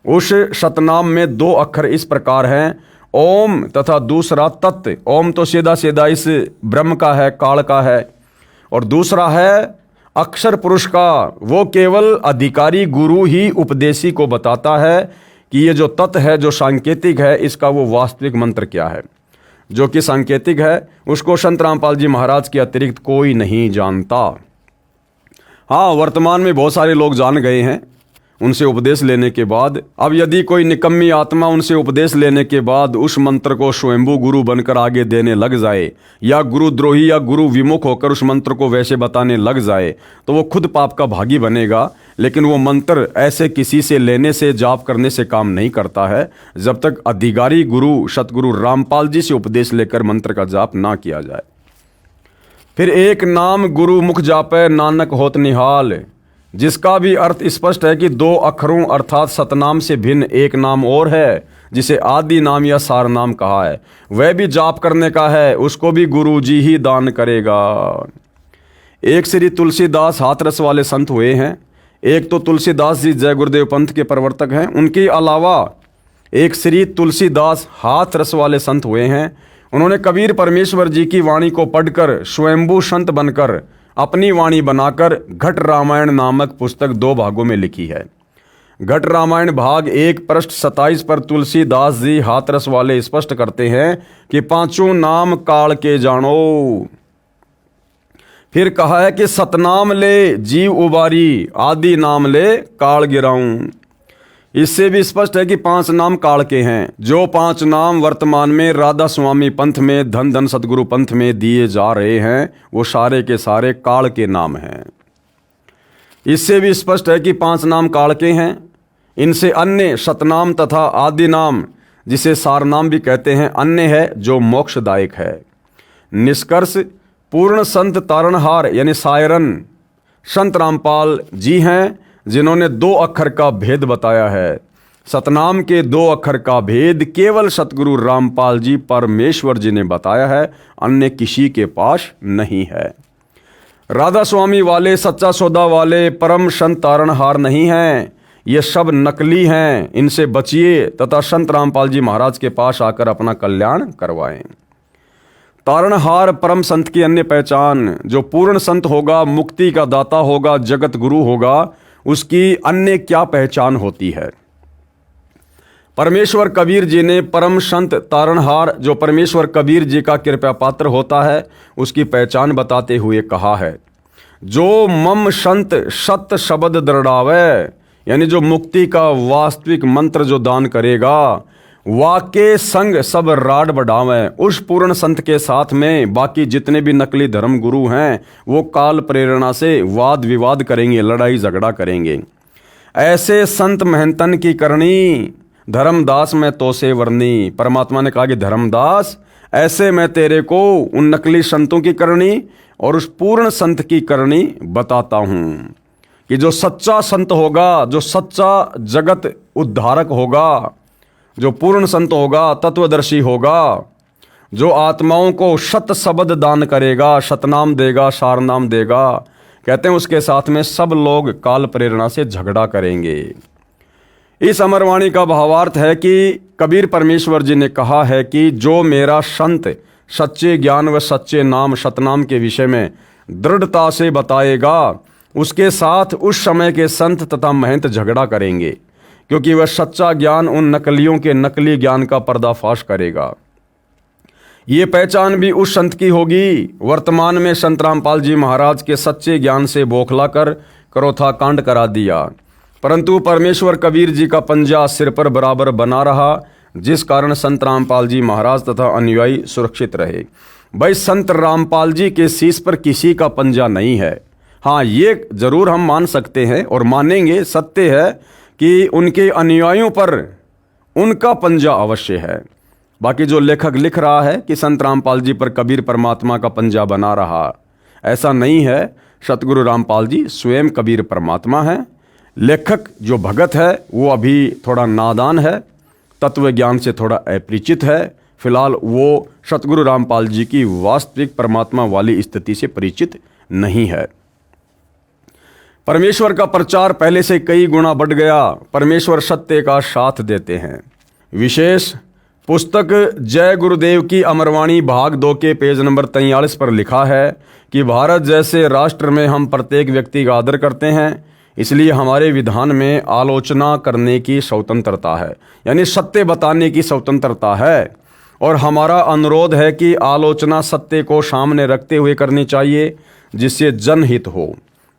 उस शतनाम में 2 अक्षर इस प्रकार हैं, ओम तथा दूसरा तत्। ओम तो सीधा सीधा इस ब्रह्म का है, काल का है, और दूसरा है अक्षर पुरुष का। वो केवल अधिकारी गुरु ही उपदेशी को बताता है कि ये जो तत् है, जो सांकेतिक है, इसका वो वास्तविक मंत्र क्या है। जो कि सांकेतिक है उसको संत रामपाल जी महाराज के अतिरिक्त कोई नहीं जानता। हाँ, वर्तमान में बहुत सारे लोग जान गए हैं उनसे उपदेश लेने के बाद। अब यदि कोई निकम्मी आत्मा उनसे उपदेश लेने के बाद उस मंत्र को स्वयंभू गुरु बनकर आगे देने लग जाए, या गुरुद्रोही या गुरु विमुख होकर उस मंत्र को वैसे बताने लग जाए, तो वो खुद पाप का भागी बनेगा। लेकिन वो मंत्र ऐसे किसी से लेने से, जाप करने से काम नहीं करता है, जब तक अधिकारी गुरु सतगुरु रामपाल जी से उपदेश लेकर मंत्र का जाप ना किया जाए। फिर एक नाम गुरु मुख जापे नानक होत निहाल, जिसका भी अर्थ स्पष्ट है कि 2 अक्षरों अर्थात सतनाम से भिन्न एक नाम और है, जिसे आदि नाम या सार नाम कहा है। वह भी जाप करने का है, उसको भी गुरु जी ही दान करेगा। एक श्री तुलसीदास हाथरस वाले संत हुए हैं। एक तो तुलसीदास जी जय गुरुदेव पंथ के प्रवर्तक हैं, उनके अलावा एक श्री तुलसीदास हाथरस वाले संत हुए हैं। उन्होंने कबीर परमेश्वर जी की वाणी को पढ़कर स्वयंभू संत बनकर अपनी वाणी बनाकर घट रामायण नामक पुस्तक 2 भागों में लिखी है। घट रामायण भाग 1 पृष्ठ 27 पर तुलसीदास जी हाथरस वाले स्पष्ट करते हैं कि 5 नाम काल के जानो। फिर कहा है कि सतनाम ले जीव उबारी, आदि नाम ले काल गिराऊं। इससे भी स्पष्ट है कि 5 नाम काल के हैं। जो 5 नाम वर्तमान में राधा स्वामी पंथ में, धन धन सतगुरु पंथ में दिए जा रहे हैं, वो सारे के सारे काल के नाम हैं। इससे भी स्पष्ट है कि 5 नाम काल के हैं। इनसे अन्य सतनाम तथा आदि नाम, जिसे सार नाम भी कहते हैं, अन्य है जो मोक्षदायक है। निष्कर्ष, पूर्ण संत तारणहार यानी सायरन संत रामपाल जी हैं, जिन्होंने 2 अक्षर का भेद बताया है। सतनाम के 2 अक्षर का भेद केवल सतगुरु रामपाल जी परमेश्वर जी ने बताया है, अन्य किसी के पास नहीं है। राधा स्वामी वाले, सच्चा सौदा वाले परम संत तारणहार नहीं हैं। ये सब नकली हैं। इनसे बचिए तथा संत रामपाल जी महाराज के पास आकर अपना कल्याण करवाएं। तारणहार परम संत की अन्य पहचान, जो पूर्ण संत होगा, मुक्ति का दाता होगा, जगत गुरु होगा, उसकी अन्य क्या पहचान होती है। परमेश्वर कबीर जी ने परम संत तारणहार, जो परमेश्वर कबीर जी का कृपा पात्र होता है, उसकी पहचान बताते हुए कहा है, जो मम संत सत शब्द दृढ़ावे, यानी जो मुक्ति का वास्तविक मंत्र जो दान करेगा, वाके संग सब राड बढ़ावे। उस पूर्ण संत के साथ में बाकी जितने भी नकली धर्म गुरु हैं, वो काल प्रेरणा से वाद विवाद करेंगे, लड़ाई झगड़ा करेंगे। ऐसे संत महंतन की करनी, धर्मदास में तो से वर्णी। परमात्मा ने कहा कि धर्मदास, ऐसे मैं तेरे को उन नकली संतों की करनी और उस पूर्ण संत की करनी बताता हूं, कि जो सच्चा संत होगा, जो सच्चा जगत उद्धारक होगा, जो पूर्ण संत होगा, तत्वदर्शी होगा, जो आत्माओं को सत शब्द दान करेगा, सतनाम देगा, सार नाम देगा, कहते हैं उसके साथ में सब लोग काल प्रेरणा से झगड़ा करेंगे। इस अमरवाणी का भावार्थ है कि कबीर परमेश्वर जी ने कहा है कि जो मेरा संत सच्चे ज्ञान व सच्चे नाम सतनाम के विषय में दृढ़ता से बताएगा, उसके साथ उस समय के संत तथा महंत झगड़ा करेंगे, क्योंकि वह सच्चा ज्ञान उन नकलियों के नकली ज्ञान का पर्दाफाश करेगा। ये पहचान भी उस संत की होगी। वर्तमान में संत रामपाल जी महाराज के सच्चे ज्ञान से बौखला कर करोथा कांड करा दिया, परंतु परमेश्वर कबीर जी का पंजा सिर पर बराबर बना रहा, जिस कारण संत रामपाल जी महाराज तथा अनुयायी सुरक्षित रहे। भाई, संत रामपाल जी के शीश पर किसी का पंजा नहीं है। हाँ, ये जरूर हम मान सकते हैं और मानेंगे, सत्य है कि उनके अनुयायियों पर उनका पंजा अवश्य है। बाकी जो लेखक लिख रहा है कि संत रामपाल जी पर कबीर परमात्मा का पंजा बना रहा, ऐसा नहीं है। सतगुरु रामपाल जी स्वयं कबीर परमात्मा है। लेखक जो भगत है वो अभी थोड़ा नादान है, तत्व ज्ञान से थोड़ा अपरिचित है। फिलहाल वो सतगुरु रामपाल जी की वास्तविक परमात्मा वाली स्थिति से परिचित नहीं है। परमेश्वर का प्रचार पहले से कई गुना बढ़ गया। परमेश्वर सत्य का साथ देते हैं। विशेष पुस्तक जय गुरुदेव की अमरवाणी भाग 2 के पेज नंबर 43 पर लिखा है कि भारत जैसे राष्ट्र में हम प्रत्येक व्यक्ति का आदर करते हैं, इसलिए हमारे विधान में आलोचना करने की स्वतंत्रता है, यानी सत्य बताने की स्वतंत्रता है। और हमारा अनुरोध है कि आलोचना सत्य को सामने रखते हुए करनी चाहिए जिससे जनहित हो।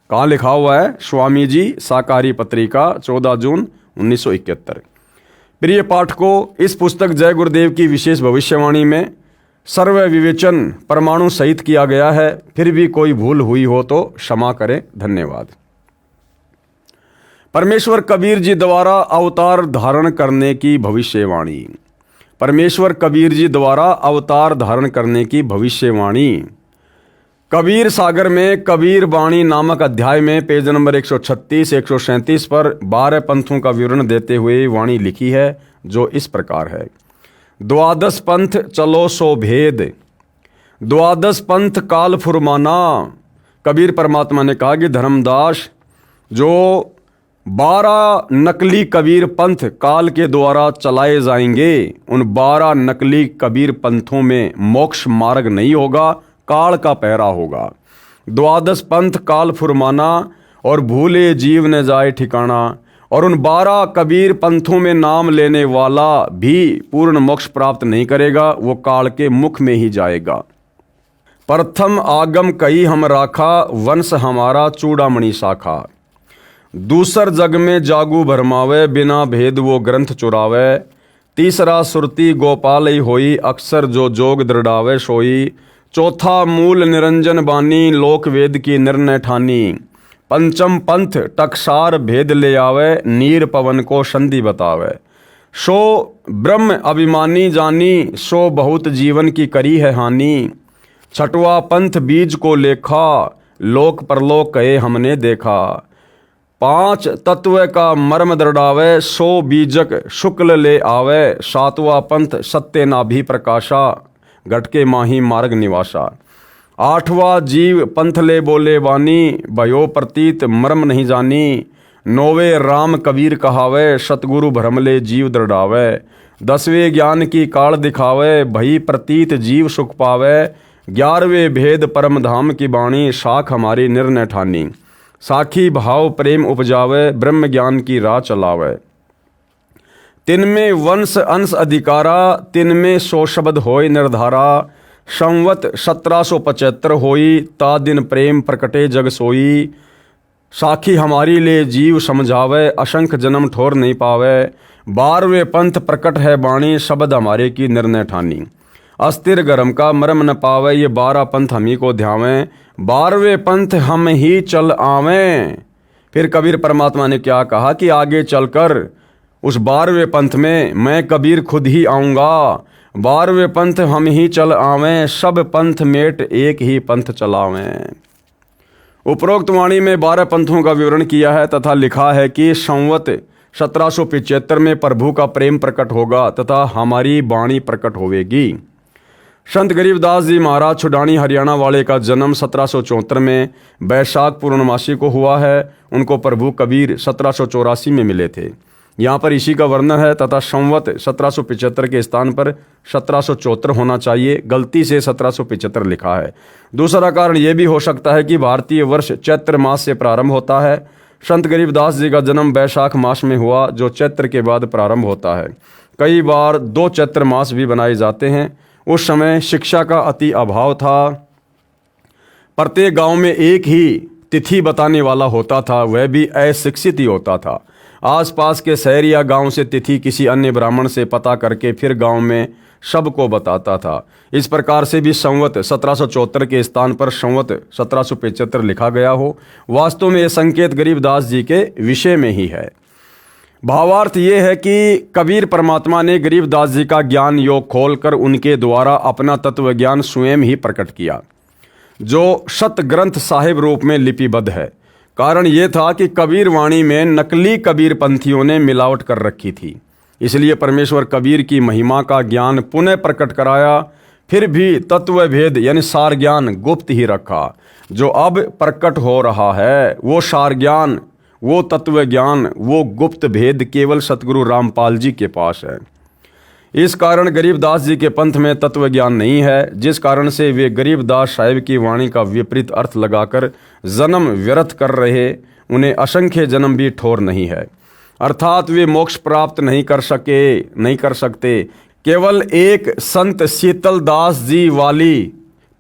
कहाँ लिखा हुआ है? स्वामी जी, साकारी पत्रिका, 14 जून 1971। प्रिय पाठकों, इस पुस्तक जय गुरुदेव की विशेष भविष्यवाणी में सर्व विवेचन परमाणु सहित किया गया है। फिर भी कोई भूल हुई हो तो क्षमा करें। धन्यवाद। परमेश्वर कबीर जी द्वारा अवतार धारण करने की भविष्यवाणी। परमेश्वर कबीर जी द्वारा अवतार धारण करने की भविष्यवाणी। कबीर सागर में कबीर वाणी नामक अध्याय में पेज नंबर 136 137 पर 12 पंथों का विवरण देते हुए वाणी लिखी है, जो इस प्रकार है। द्वादश पंथ चलो सो भेद, द्वादश पंथ काल फुरमाना। कबीर परमात्मा ने कहा कि धर्मदास, जो 12 नकली कबीर पंथ काल के द्वारा चलाए जाएंगे, उन 12 नकली कबीर पंथों में मोक्ष मार्ग नहीं होगा, काल का पहरा होगा। द्वादश पंथ काल फुरमाना और भूले जीव न जाए ठिकाना। और उन 12 कबीर पंथों में नाम लेने वाला भी पूर्ण मोक्ष प्राप्त नहीं करेगा, वो काल के मुख में ही जाएगा। प्रथम आगम कही हम राखा, वंश हमारा चूड़ामणि शाखा। दूसर जग में जागू भरमावे, बिना भेद वो ग्रंथ चुरावे। तीसरा सुरती गोपाल ही होई, अक्सर जो जोग दृढ़ावे सोई। चौथा मूल निरंजन बानी, लोक वेद की निर्णय ठानी। पंचम पंथ टकसार भेद ले आवे, नीर पवन को संधि बतावे। सो ब्रह्म अभिमानी जानी, सो बहुत जीवन की करी है हानि। छठवा पंथ बीज को लेखा, लोक परलोक कहे हमने देखा। 5 तत्व का मर्म दृढ़ावे, सो बीजक शुक्ल ले आवे। 7वां पंथ सत्य नाभि प्रकाशा, घटके माही मार्ग निवासा। 8वां जीव पंथ ले बोले वानी, भयो प्रतीत मर्म नहीं जानी। 9वें राम कबीर कहावे, सतगुरु भ्रम ले जीव दृढ़ावे। 10वें ज्ञान की काल दिखावे, भई प्रतीत जीव सुख पावे। 11वें भेद परम धाम की बाणी, साख हमारी निर्णय ठानी। साखी भाव प्रेम उपजावे, ब्रह्म ज्ञान की राह चलावे। 3 में वंश अंश अधिकारा, 3 में 100 शब्द होय निर्धारा। संवत 1775 होई, ता दिन प्रेम प्रकटे जग सोई। साखी हमारी ले जीव समझावे, असंख्य जन्म ठोर नहीं पावे। 12वें पंथ प्रकट है बाणी, शब्द हमारे की निर्णय ठानी। अस्थिर गर्म का मरम न पावे, ये 12 पंथ हम ही को ध्यावें। 12वें पंथ हम ही चल आवें। फिर कबीर परमात्मा ने क्या कहा कि आगे चलकर उस 12वें पंथ में मैं कबीर खुद ही आऊँगा। 12वें पंथ हम ही चल आवें, सब पंथ मेट एक ही पंथ चलावें। उपरोक्त वाणी में 12 पंथों का विवरण किया है तथा लिखा है कि संवत 1775 में प्रभु का प्रेम प्रकट होगा तथा हमारी वाणी प्रकट होवेगी। संत गरीबदास जी महाराज छुडानी हरियाणा वाले का जन्म 1774 में बैसाख पूर्णमासी को हुआ है। उनको प्रभु कबीर 1784 में मिले थे। यहाँ पर इसी का वर्णन है तथा संवत 1775 के स्थान पर 1774 होना चाहिए, गलती से 1775 लिखा है। दूसरा कारण यह भी हो सकता है कि भारतीय वर्ष चैत्र मास से प्रारंभ होता है। संत गरीबदास जी का जन्म बैसाख मास में हुआ, जो चैत्र के बाद प्रारंभ होता है। कई बार 2 चैत्र मास भी बनाए जाते हैं। उस समय शिक्षा का अति अभाव था। प्रत्येक गांव में एक ही तिथि बताने वाला होता था, वह भी अशिक्षित ही होता था। आसपास के शहर या गांव से तिथि किसी अन्य ब्राह्मण से पता करके फिर गांव में सबको बताता था। इस प्रकार से भी संवत 1774 के स्थान पर संवत 1775 लिखा गया हो, वास्तव में यह संकेत गरीबदास जी के विषय में ही है। भावार्थ ये है कि कबीर परमात्मा ने गरीबदास जी का ज्ञान योग खोलकर उनके द्वारा अपना तत्व ज्ञान स्वयं ही प्रकट किया, जो शत ग्रंथ साहिब रूप में लिपिबद्ध है। कारण ये था कि कबीर वाणी में नकली कबीर पंथियों ने मिलावट कर रखी थी, इसलिए परमेश्वर कबीर की महिमा का ज्ञान पुनः प्रकट कराया, फिर भी तत्व भेद यानी सार ज्ञान गुप्त ही रखा। जो अब प्रकट हो रहा है वो सार ज्ञान, वो तत्व ज्ञान, वो गुप्त भेद केवल सतगुरु रामपाल जी के पास है। इस कारण गरीबदास जी के पंथ में तत्व ज्ञान नहीं है, जिस कारण से वे गरीबदास साहिब की वाणी का विपरीत अर्थ लगाकर जन्म व्यर्थ कर रहे, उन्हें असंख्य जन्म भी ठोर नहीं है, अर्थात वे मोक्ष प्राप्त नहीं कर सकते। केवल एक संत शीतल दास जी वाली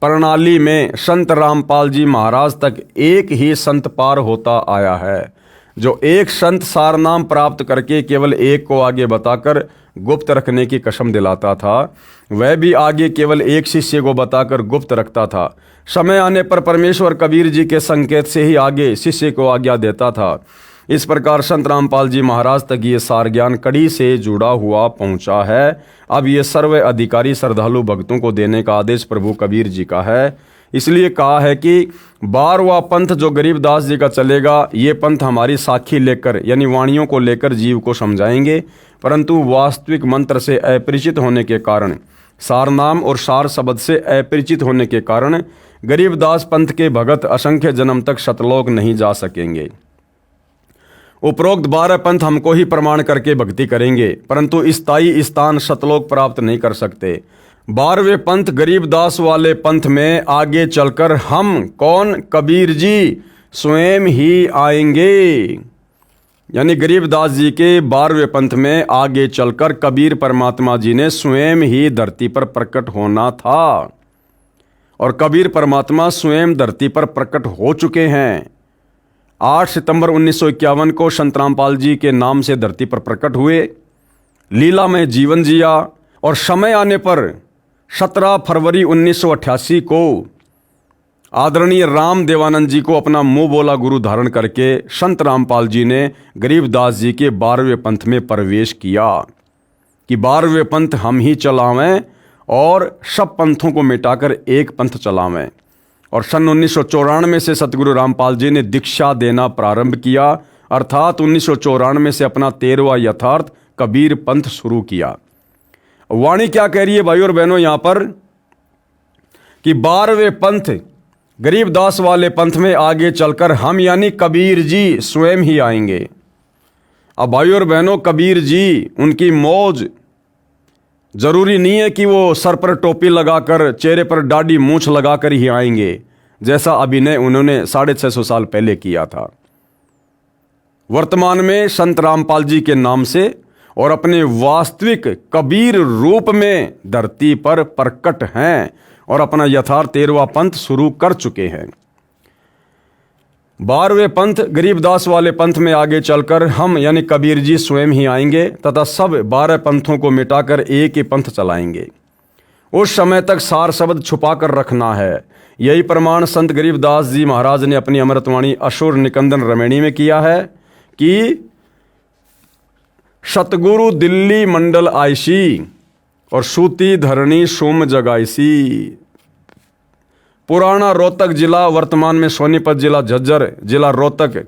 प्रणाली में संत रामपाल जी महाराज तक एक ही संत पार होता आया है, जो एक संत सार नाम प्राप्त करके केवल एक को आगे बताकर गुप्त रखने की कसम दिलाता था, वह भी आगे केवल एक शिष्य को बताकर गुप्त रखता था। समय आने पर परमेश्वर कबीर जी के संकेत से ही आगे शिष्य को आज्ञा देता था। इस प्रकार संत रामपाल जी महाराज तक ये सार ज्ञान कड़ी से जुड़ा हुआ पहुंचा है। अब ये सर्व अधिकारी श्रद्धालु भक्तों को देने का आदेश प्रभु कबीर जी का है। इसलिए कहा है कि 12वां पंथ जो गरीबदास जी का चलेगा, ये पंथ हमारी साखी लेकर यानी वाणियों को लेकर जीव को समझाएंगे, परंतु वास्तविक मंत्र से अपरिचित होने के कारण, सार नाम और सार शब्द से अपरिचित होने के कारण गरीबदास पंथ के भगत असंख्य जन्म तक सतलोक नहीं जा सकेंगे। उपरोक्त 12 पंथ हमको ही प्रमाण करके भक्ति करेंगे, परंतु स्थायी स्थान सतलोक प्राप्त नहीं कर सकते। 12वें पंथ गरीबदास वाले पंथ में आगे चलकर हम कौन, कबीर जी स्वयं ही आएंगे। यानी गरीबदास जी के 12वें पंथ में आगे चलकर कबीर परमात्मा जी ने स्वयं ही धरती पर प्रकट होना था, और कबीर परमात्मा स्वयं धरती पर प्रकट हो चुके हैं। 8 सितंबर 1951 को संत रामपाल जी के नाम से धरती पर प्रकट हुए, लीला में जीवन जिया, और समय आने पर 17 फरवरी 1988 को आदरणीय राम देवानंद जी को अपना मुंह बोला गुरु धारण करके संत रामपाल जी ने गरीबदास जी के 12वें पंथ में प्रवेश किया कि 12वें पंथ हम ही चलावें और सब पंथों को मिटाकर एक पंथ चलावें। और सन 1994 से सतगुरु रामपाल जी ने दीक्षा देना प्रारंभ किया, अर्थात 1994 से अपना 13वां यथार्थ कबीर पंथ शुरू किया। वाणी क्या कह रही है भाई और बहनों यहाँ पर कि 12वें पंथ गरीबदास वाले पंथ में आगे चलकर हम यानी कबीर जी स्वयं ही आएंगे। अब भाई और बहनों, कबीर जी उनकी मौज जरूरी नहीं है कि वो सर पर टोपी लगाकर चेहरे पर दाढ़ी मूंछ लगाकर ही आएंगे, जैसा अभिनय उन्होंने 650 साल पहले किया था। वर्तमान में संत रामपाल जी के नाम से और अपने वास्तविक कबीर रूप में धरती पर प्रकट हैं और अपना यथार्थ 13वां पंथ शुरू कर चुके हैं। 12वें पंथ गरीबदास वाले पंथ में आगे चलकर हम यानी कबीर जी स्वयं ही आएंगे तथा सब 12 पंथों को मिटाकर एक ही पंथ चलाएंगे। उस समय तक सार शब्द छुपा कर रखना है। यही प्रमाण संत गरीबदास जी महाराज ने अपनी अमृतवाणी असुर निकंदन रमैणी में किया है कि सतगुरु दिल्ली मंडल आयसी और सूती धरणी सोम जगाईसी। पुराना रोहतक जिला, वर्तमान में सोनीपत जिला, झज्जर जिला, रोहतक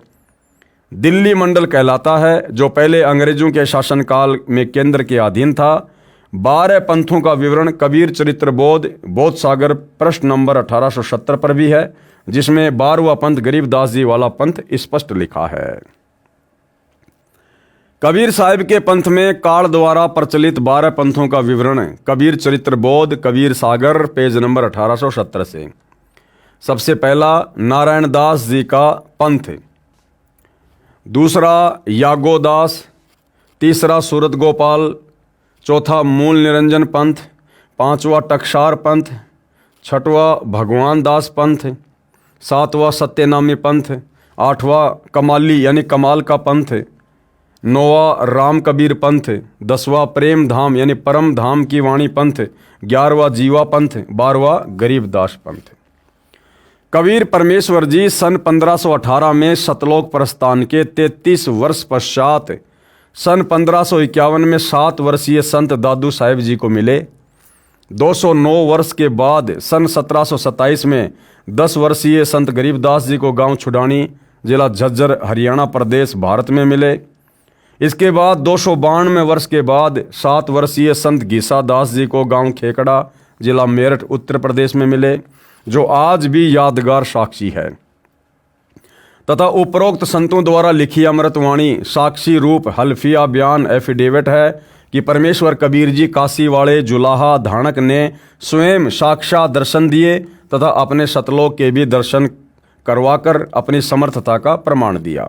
दिल्ली मंडल कहलाता है, जो पहले अंग्रेजों के शासनकाल में केंद्र के अधीन था। 12 पंथों का विवरण कबीर चरित्र बोध सागर प्रश्न नंबर 1870 पर भी है, जिसमें 12वां पंथ गरीबदास जी वाला पंथ स्पष्ट लिखा है। कबीर साहिब के पंथ में काल द्वारा प्रचलित 12 पंथों का विवरण कबीर चरित्र बोध कबीर सागर पेज नंबर 1870 से। सबसे पहला नारायण दास जी का पंथ, दूसरा यागोदास, तीसरा सूरत गोपाल, चौथा मूल निरंजन पंथ, पांचवा टकसार पंथ, छठवां भगवान दास पंथ, सातवां सत्यनामी पंथ, आठवां कमाली यानी कमाल का पंथ, 9वां राम कबीर पंथ, 10वां प्रेम धाम यानी परम धाम की वाणी पंथ, 11वां जीवा पंथ, 12वां गरीबदास पंथ। कबीर परमेश्वर जी सन 1518 में सतलोक प्रस्थान के 33 वर्ष पश्चात सन 1551 में 7 वर्षीय संत दादू साहेब जी को मिले। 209 वर्ष के बाद सन 1727 में 10 वर्षीय संत गरीबदास जी को गांव छुडानी, जिला झज्जर, हरियाणा प्रदेश, भारत में मिले। इसके बाद 292 वर्ष के बाद 7 वर्षीय संत गीसा दास जी को गांव खेकड़ा, जिला मेरठ, उत्तर प्रदेश में मिले, जो आज भी यादगार साक्षी है। तथा उपरोक्त संतों द्वारा लिखी अमृतवाणी साक्षी रूप हल्फिया बयान एफिडेविट है कि परमेश्वर कबीर जी काशी वाले जुलाहा धानक ने स्वयं साक्षात दर्शन दिए तथा अपने सतलोक के भी दर्शन करवाकर अपनी समर्थता का प्रमाण दिया।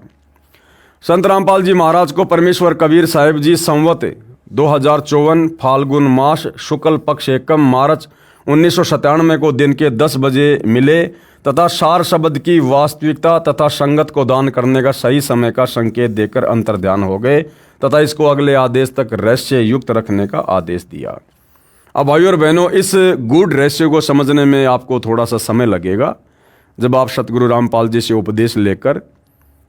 संत रामपाल जी महाराज को परमेश्वर कबीर साहिब जी संवत 2054 फाल्गुन मास शुक्ल पक्ष एकम मार्च 1997 को दिन के 10 बजे मिले तथा सार शब्द की वास्तविकता तथा संगत को दान करने का सही समय का संकेत देकर अंतर्ध्यान हो गए तथा इसको अगले आदेश तक रहस्य युक्त रखने का आदेश दिया। अब भाइयों और बहनों, इस गूढ़ रहस्य को समझने में आपको थोड़ा सा समय लगेगा। जब आप सतगुरु रामपाल जी से उपदेश लेकर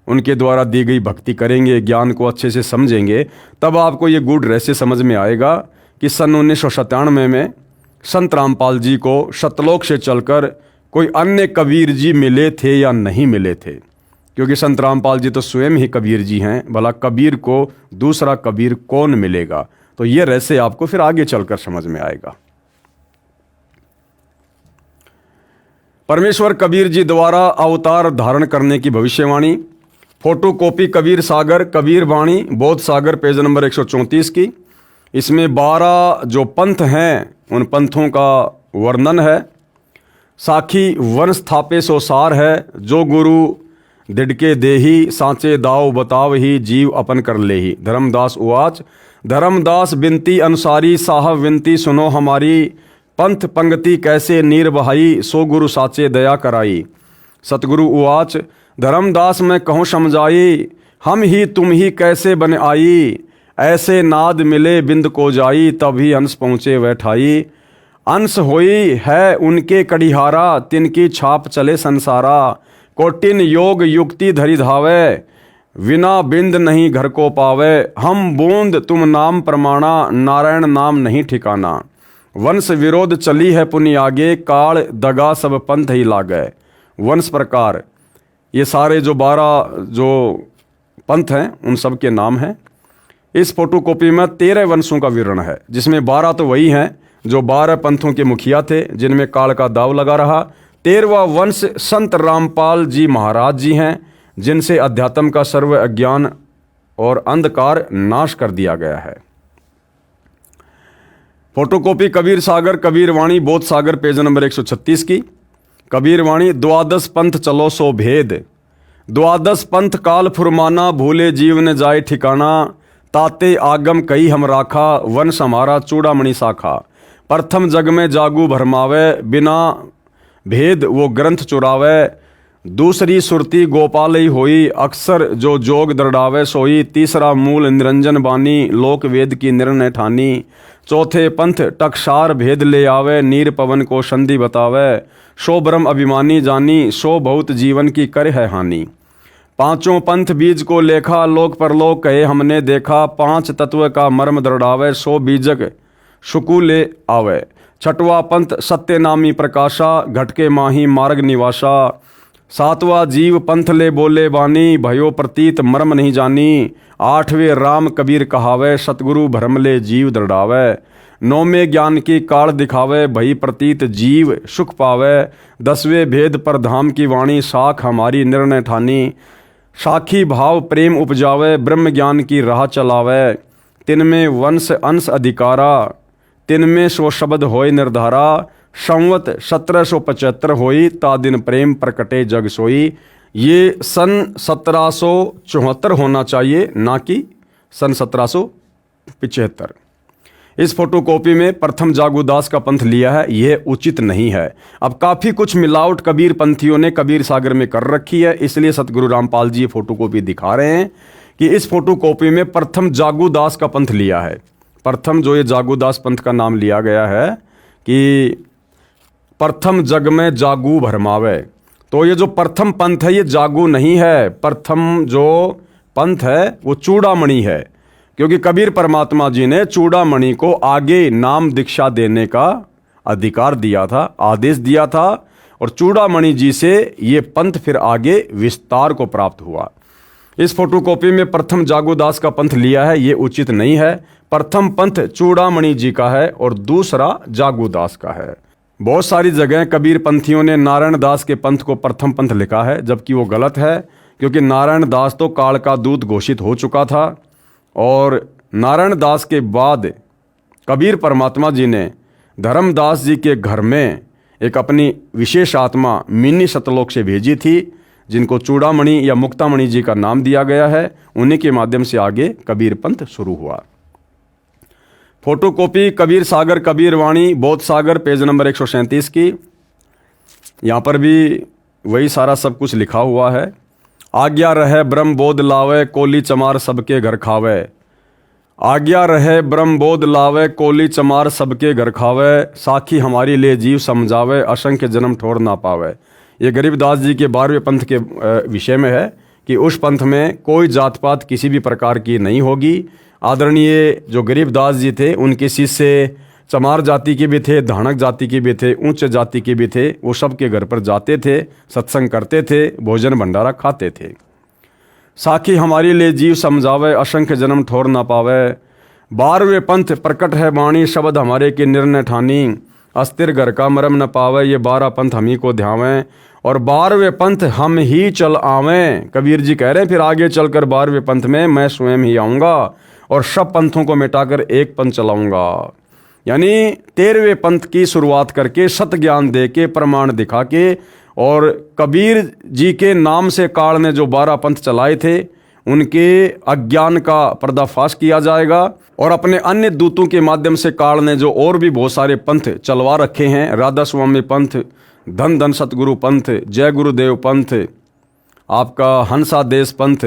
उनके द्वारा दी गई भक्ति करेंगे, ज्ञान को अच्छे से समझेंगे, तब आपको ये गूढ़ रहस्य समझ में आएगा कि सन 1997 में संत रामपाल जी को सतलोक से चलकर कोई अन्य कबीर जी मिले थे या नहीं मिले थे, क्योंकि संत रामपाल जी तो स्वयं ही कबीर जी हैं। भला कबीर को दूसरा कबीर कौन मिलेगा? तो ये रहस्य आपको फिर आगे चलकर समझ में आएगा। परमेश्वर कबीर जी द्वारा अवतार धारण करने की भविष्यवाणी, फोटोकॉपी कबीर सागर कबीर वाणी बोध सागर पेज नंबर 134 की। इसमें 12 जो पंथ हैं उन पंथों का वर्णन है। साखी वंश स्थापे सो सार है, जो गुरु दिडके देही सांचे दाव बताव ही जीव अपन कर ले ही। धर्मदास उवाच, धर्मदास बिनती अनुसारी साहब विनती सुनो हमारी, पंथ पंक्ति कैसे नीर बहाई सो गुरु साचे दया कराई। सतगुरु उवाच, धर्मदास मैं कहूँ समझाई, हम ही तुम ही कैसे बन आई, ऐसे नाद मिले बिंद को जाई तभी अंश पहुँचे वह ठाई। अंश होई है उनके कड़िहारा, तिनकी छाप चले संसारा, कोटिन योग युक्ति धरि धावे, विना बिंद नहीं घर को पावे। हम बूंद तुम नाम प्रमाणा, नारायण नाम नहीं ठिकाना। वंश विरोध चली है पुनि आगे, काल दगा सब पंथ ही लागे। वंश प्रकार ये सारे जो 12 जो पंथ हैं उन सब के नाम हैं। इस फोटोकॉपी में 13 वंशों का विवरण है, जिसमें 12 तो वही हैं जो 12 पंथों के मुखिया थे, जिनमें काल का दाव लगा रहा। 13वां वंश संत रामपाल जी महाराज जी हैं, जिनसे अध्यात्म का सर्व अज्ञान और अंधकार नाश कर दिया गया है। फोटोकॉपी कबीर सागर कबीर वाणी बोध सागर पेज नंबर 136 की। कबीर वाणी, द्वादश पंथ चलो सो भेद, द्वादश पंथ काल फुरमाना, भूले जीव ने जाए ठिकाना, ताते आगम कई हम राखा, वंश हमारा चूड़ामणि शाखा। प्रथम जग में जागू भरमावे, बिना भेद वो ग्रंथ चुरावे, दूसरी सुरती गोपाल ही होई, अक्सर जो जोग दृढ़ावे सोई। तीसरा मूल निरंजन बानी, लोक वेद की निर्णय ठानी। चौथे पंथ टकसार भेद ले आवे, नीर पवन को संधि बतावे, सो ब्रह्म अभिमानी जानी, सो बहुत जीवन की कर है हानि। पांचों पंथ बीज को लेखा, लोक परलोक कहे हमने देखा, 5 तत्व का मर्म दृढ़ावे, सो बीजक शुकु ले आवे। छठवां पंथ सत्य नामी प्रकाशा, घटके माही मार्ग निवासा। 7वां जीव पंथ ले बोले बानी, भयो प्रतीत मर्म नहीं जानी। 8वें राम कबीर कहावे, सतगुरु भरम ले जीव दृढ़ावे। 9वें ज्ञान की काल दिखावे, भई प्रतीत जीव सुख पावे। 10वें भेद पर धाम की वाणी, साख हमारी निर्णय ठानी। साखी भाव प्रेम उपजावे, ब्रह्म ज्ञान की राह चलावे। 3वें वंश अंश अधिकारा, 3वें सो शब्द होय निर्धारा। संवत 1775 होई, ता दिन प्रेम प्रकटे जग सोई। ये सन 1774 होना चाहिए, ना कि सन 1775। इस फोटोकॉपी में प्रथम जागूदास का पंथ लिया है, यह उचित नहीं है। अब काफ़ी कुछ मिलावट कबीर पंथियों ने कबीर सागर में कर रखी है, इसलिए सतगुरु रामपाल जी ये फोटोकॉपी दिखा रहे हैं कि इस फोटोकॉपी में प्रथम जागूदास का पंथ लिया है। प्रथम जो ये जागूदास पंथ का नाम लिया गया है कि प्रथम जग में जागू भरमावे, तो ये जो प्रथम पंथ है ये जागू नहीं है। प्रथम जो पंथ है वो चूड़ामणि है, क्योंकि कबीर परमात्मा जी ने चूड़ामणि को आगे नाम दीक्षा देने का अधिकार दिया था, आदेश दिया था, और चूड़ामणि जी से ये पंथ फिर आगे विस्तार को प्राप्त हुआ। इस फोटोकॉपी में प्रथम जागूदास का पंथ लिया है, ये उचित नहीं है। प्रथम पंथ चूड़ामणि जी का है और दूसरा जागूदास का है। बहुत सारी जगह कबीर पंथियों ने नारायण दास के पंथ को प्रथम पंथ लिखा है, जबकि वो गलत है, क्योंकि नारायण दास तो काल का दूत घोषित हो चुका था, और नारायण दास के बाद कबीर परमात्मा जी ने धर्मदास जी के घर में एक अपनी विशेष आत्मा मिनी सतलोक से भेजी थी, जिनको चूड़ामणि या मुक्तामणि जी का नाम दिया गया है। उन्हीं के माध्यम से आगे कबीर पंथ शुरू हुआ। फोटोकॉपी कबीर सागर कबीर वाणी बोध सागर पेज नंबर 137 की। यहाँ पर भी वही सारा सब कुछ लिखा हुआ है। आज्ञा रहे ब्रह्म बोध लावे, कोली चमार सबके घर खावे। आज्ञा रहे ब्रह्म बोध लावे, कोली चमार सबके घर खावे। साखी हमारी ले जीव समझावे, असंख्य जन्म ठोर ना पावे। ये गरीबदास जी के 12वें पंथ के विषय में है कि उस पंथ में कोई जात पात किसी भी प्रकार की नहीं होगी। आदरणीय जो गरीबदास जी थे उनके शिष्य चमार जाति के भी थे, धानक जाति के भी थे, उच्च जाति के भी थे। वो सबके घर पर जाते थे, सत्संग करते थे, भोजन भंडारा खाते थे। साखी हमारी ले जीव समझावे, असंख्य जन्म ठोर ना पावे। 12वें पंथ प्रकट है वाणी, शब्द हमारे की निर्णय ठानी। अस्थिर घर का मरम न पावे, ये 12 पंथ हम ही को ध्यावें, और 12वें पंथ हम ही चल आवें। कबीर जी कह रहे हैं फिर आगे चलकर 12वें पंथ में मैं स्वयं ही आऊँगा और सब पंथों को मिटाकर एक पंथ चलाऊँगा। यानी 13वें पंथ की शुरुआत करके सत ज्ञान दे के प्रमाण दिखा के, और कबीर जी के नाम से काल ने जो 12 पंथ चलाए थे उनके अज्ञान का पर्दाफाश किया जाएगा, और अपने अन्य दूतों के माध्यम से काल ने जो और भी बहुत सारे पंथ चलवा रखे हैं, राधा स्वामी पंथ, धन धन सतगुरु पंथ, जय गुरुदेव पंथ, आपका हंसा देश पंथ,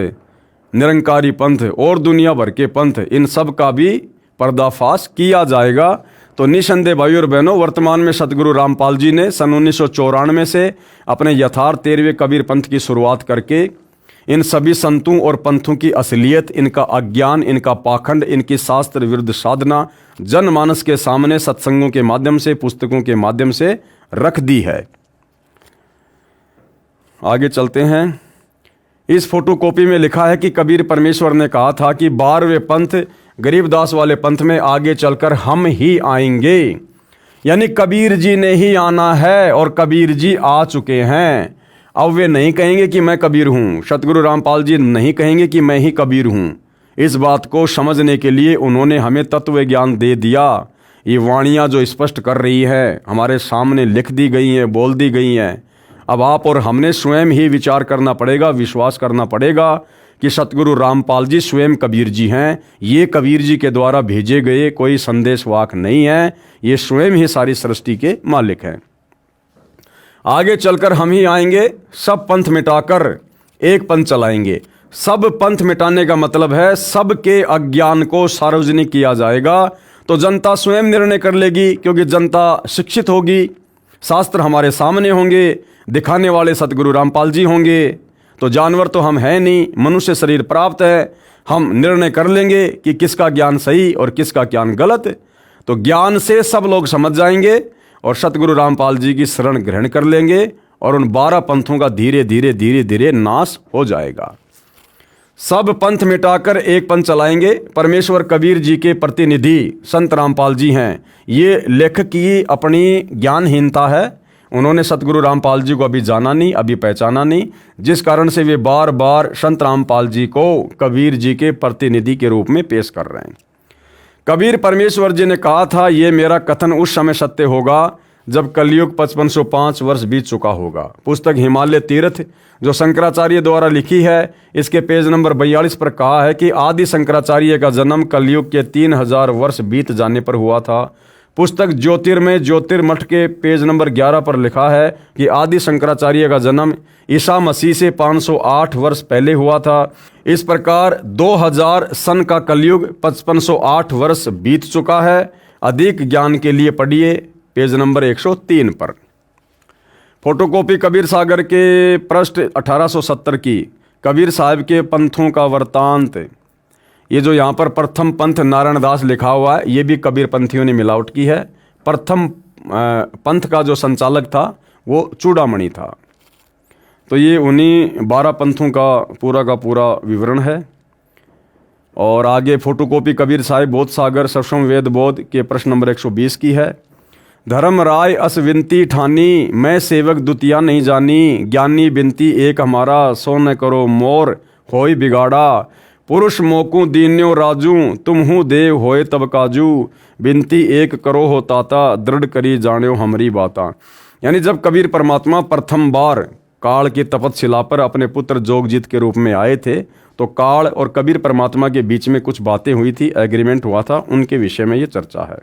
निरंकारी पंथ और दुनिया भर के पंथ, इन सब का भी पर्दाफाश किया जाएगा। तो निसंदेह भाई और बहनों, वर्तमान में सतगुरु रामपाल जी ने सन 1994 से अपने यथार्थ 13वें कबीर पंथ की शुरुआत करके इन सभी संतों और पंथों की असलियत, इनका अज्ञान, इनका पाखंड, इनकी शास्त्र विरुद्ध साधना जनमानस के सामने सत्संगों के माध्यम से, पुस्तकों के माध्यम से रख दी है। आगे चलते हैं। इस फोटोकॉपी में लिखा है कि कबीर परमेश्वर ने कहा था कि 12वें पंथ गरीबदास वाले पंथ में आगे चलकर हम ही आएंगे, यानी कबीर जी ने ही आना है, और कबीर जी आ चुके हैं। अब वे नहीं कहेंगे कि मैं कबीर हूँ, सतगुरु रामपाल जी नहीं कहेंगे कि मैं ही कबीर हूँ। इस बात को समझने के लिए उन्होंने हमें तत्व ज्ञान दे दिया। ये वाणियाँ जो स्पष्ट कर रही है हमारे सामने लिख दी गई हैं, बोल दी गई हैं। अब आप और हमने स्वयं ही विचार करना पड़ेगा, विश्वास करना पड़ेगा कि सतगुरु रामपाल जी स्वयं कबीर जी हैं। ये कबीर जी के द्वारा भेजे गए कोई संदेशवाहक नहीं है, ये स्वयं ही सारी सृष्टि के मालिक हैं। आगे चलकर हम ही आएंगे, सब पंथ मिटाकर एक पंथ चलाएंगे। सब पंथ मिटाने का मतलब है सबके अज्ञान को सार्वजनिक किया जाएगा। तो जनता स्वयं निर्णय कर लेगी, क्योंकि जनता शिक्षित होगी, शास्त्र हमारे सामने होंगे, दिखाने वाले सतगुरु रामपाल जी होंगे। तो जानवर तो हम हैं नहीं, मनुष्य शरीर प्राप्त है, हम निर्णय कर लेंगे कि किसका ज्ञान सही और किसका ज्ञान गलत। तो ज्ञान से सब लोग समझ जाएंगे और सतगुरु रामपाल जी की शरण ग्रहण कर लेंगे, और उन 12 पंथों का धीरे धीरे धीरे धीरे नाश हो जाएगा। सब पंथ मिटाकर एक पंथ चलाएंगे। परमेश्वर कबीर जी के प्रतिनिधि संत रामपाल जी हैं। ये लेखक की अपनी ज्ञानहीनता है, उन्होंने सतगुरु रामपाल जी को अभी जाना नहीं, अभी पहचाना नहीं, जिस कारण से वे बार बार संत रामपाल जी को कबीर जी के प्रतिनिधि के रूप में पेश कर रहे हैं। कबीर परमेश्वर जी ने कहा था, ये मेरा कथन उस समय सत्य होगा जब कलयुग 5505 वर्ष बीत चुका होगा। पुस्तक हिमालय तीर्थ जो शंकराचार्य द्वारा लिखी है, इसके पेज नंबर 42 पर कहा है कि आदि शंकराचार्य का जन्म कलयुग के 3000 वर्ष बीत जाने पर हुआ था। पुस्तक ज्योतिर्मय ज्योतिर्मठ के पेज नंबर 11 पर लिखा है कि आदि शंकराचार्य का जन्म ईसा मसीह से 508 वर्ष पहले हुआ था। इस प्रकार 2000 सन का कलयुग 5508 वर्ष बीत चुका है। अधिक ज्ञान के लिए पढ़िए पेज नंबर 103 पर। फोटोकॉपी कबीर सागर के पृष्ठ 1870 की कबीर साहब के पंथों का वृतांत। ये जो यहाँ पर प्रथम पंथ नारायण दास लिखा हुआ है, ये भी कबीर पंथियों ने मिलावट की है। प्रथम पंथ का जो संचालक था वो चूड़ामणि था। तो ये उन्हीं 12 पंथों का पूरा विवरण है। और आगे फोटोकॉपी कबीर साहिब बोध सागर सक्षम वेद बोध के प्रश्न नंबर 120 की है। धर्म राय अस विनती ठानी, मैं सेवक दुतिया नहीं जानी, ज्ञानी बिनती एक हमारा, सो न करो मोर होय बिगाड़ा। पुरुष मोकू दीन्यो राजू, तुम हूँ देव होए तब काजू, बिनती एक करो हो ताता, दृढ़ करी जान्यो हमरी बाता। यानी जब कबीर परमात्मा प्रथम बार काल की तपतशिला पर अपने पुत्र जोगजीत के रूप में आए थे, तो काल और कबीर परमात्मा के बीच में कुछ बातें हुई थी, एग्रीमेंट हुआ था, उनके विषय में ये चर्चा है।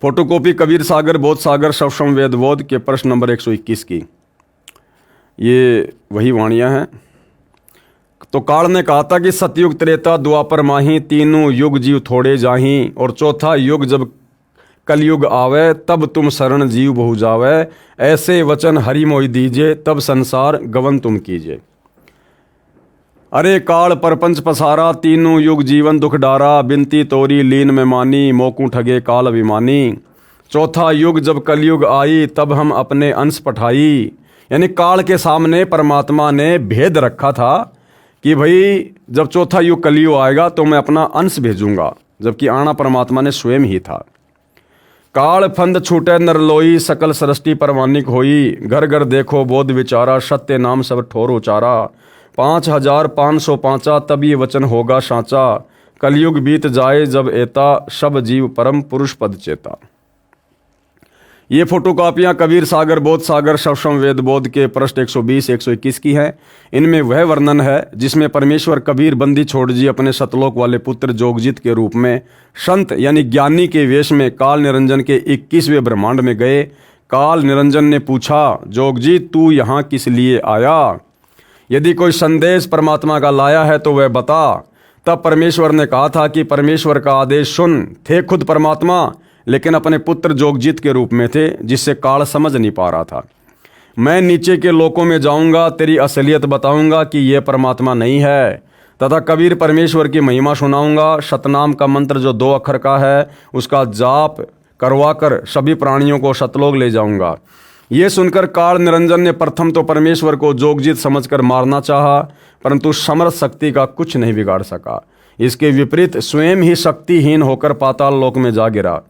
फोटोकॉपी कबीर सागर बोध सागर सक्षम वेद बोध के प्रश्न नंबर 121 की ये वही वाणियां हैं। तो काल ने कहा था कि सतयुग त्रेता द्वापर माही, तीनों युग जीव थोड़े जाही, और चौथा युग जब कलयुग आवे तब तुम शरण जीव बहु जावे, ऐसे वचन हरि मोहि दीजिए तब संसार गवन तुम कीजिए। अरे काल परपंच पसारा, तीनों युग जीवन दुख डारा, बिनती तोरी लीन में मानी, मोकू ठगे काल अभिमानी। चौथा युग जब कलयुग आई तब हम अपने अंश पठाई। यानी काल के सामने परमात्मा ने भेद रखा था कि भाई जब चौथा युग कलयुग आएगा तो मैं अपना अंश भेजूंगा, जबकि आना परमात्मा ने स्वयं ही था। काल फंद छूटे नरलोई, सकल सृष्टि परमानिक होई, घर घर देखो बोध विचारा, सत्य नाम सब ठोर उचारा। 5505 तब ये वचन होगा साचा, कलयुग बीत जाए जब एता, सब जीव परम पुरुष पद चेता। ये फोटोकॉपियाँ कबीर सागर बोध सागर सक्षम वेद बोध के पृष्ठ 120-121 की हैं। इनमें वह वर्णन है जिसमें परमेश्वर कबीर बंदी छोड़ जी अपने सतलोक वाले पुत्र जोगजीत के रूप में संत यानी ज्ञानी के वेश में काल निरंजन के 21वें ब्रह्मांड में गए। काल निरंजन ने पूछा, जोगजीत तू यहाँ किस लिए आया? यदि कोई संदेश परमात्मा का लाया है तो वह बता। तब परमेश्वर ने कहा था कि परमेश्वर का आदेश सुन। थे खुद परमात्मा लेकिन अपने पुत्र जोगजीत के रूप में थे, जिससे काल समझ नहीं पा रहा था। मैं नीचे के लोकों में जाऊंगा, तेरी असलियत बताऊंगा कि यह परमात्मा नहीं है, तथा कबीर परमेश्वर की महिमा सुनाऊंगा। सतनाम का मंत्र जो 2 अक्षर का है उसका जाप करवाकर सभी प्राणियों को सतलोक ले जाऊंगा। ये सुनकर काल निरंजन ने प्रथम तो परमेश्वर को जोगजीत समझकर मारना चाहा, परंतु समर्थ शक्ति का कुछ नहीं बिगाड़ सका। इसके विपरीत स्वयं ही शक्तिहीन होकर पाताल लोक में जा गिरा।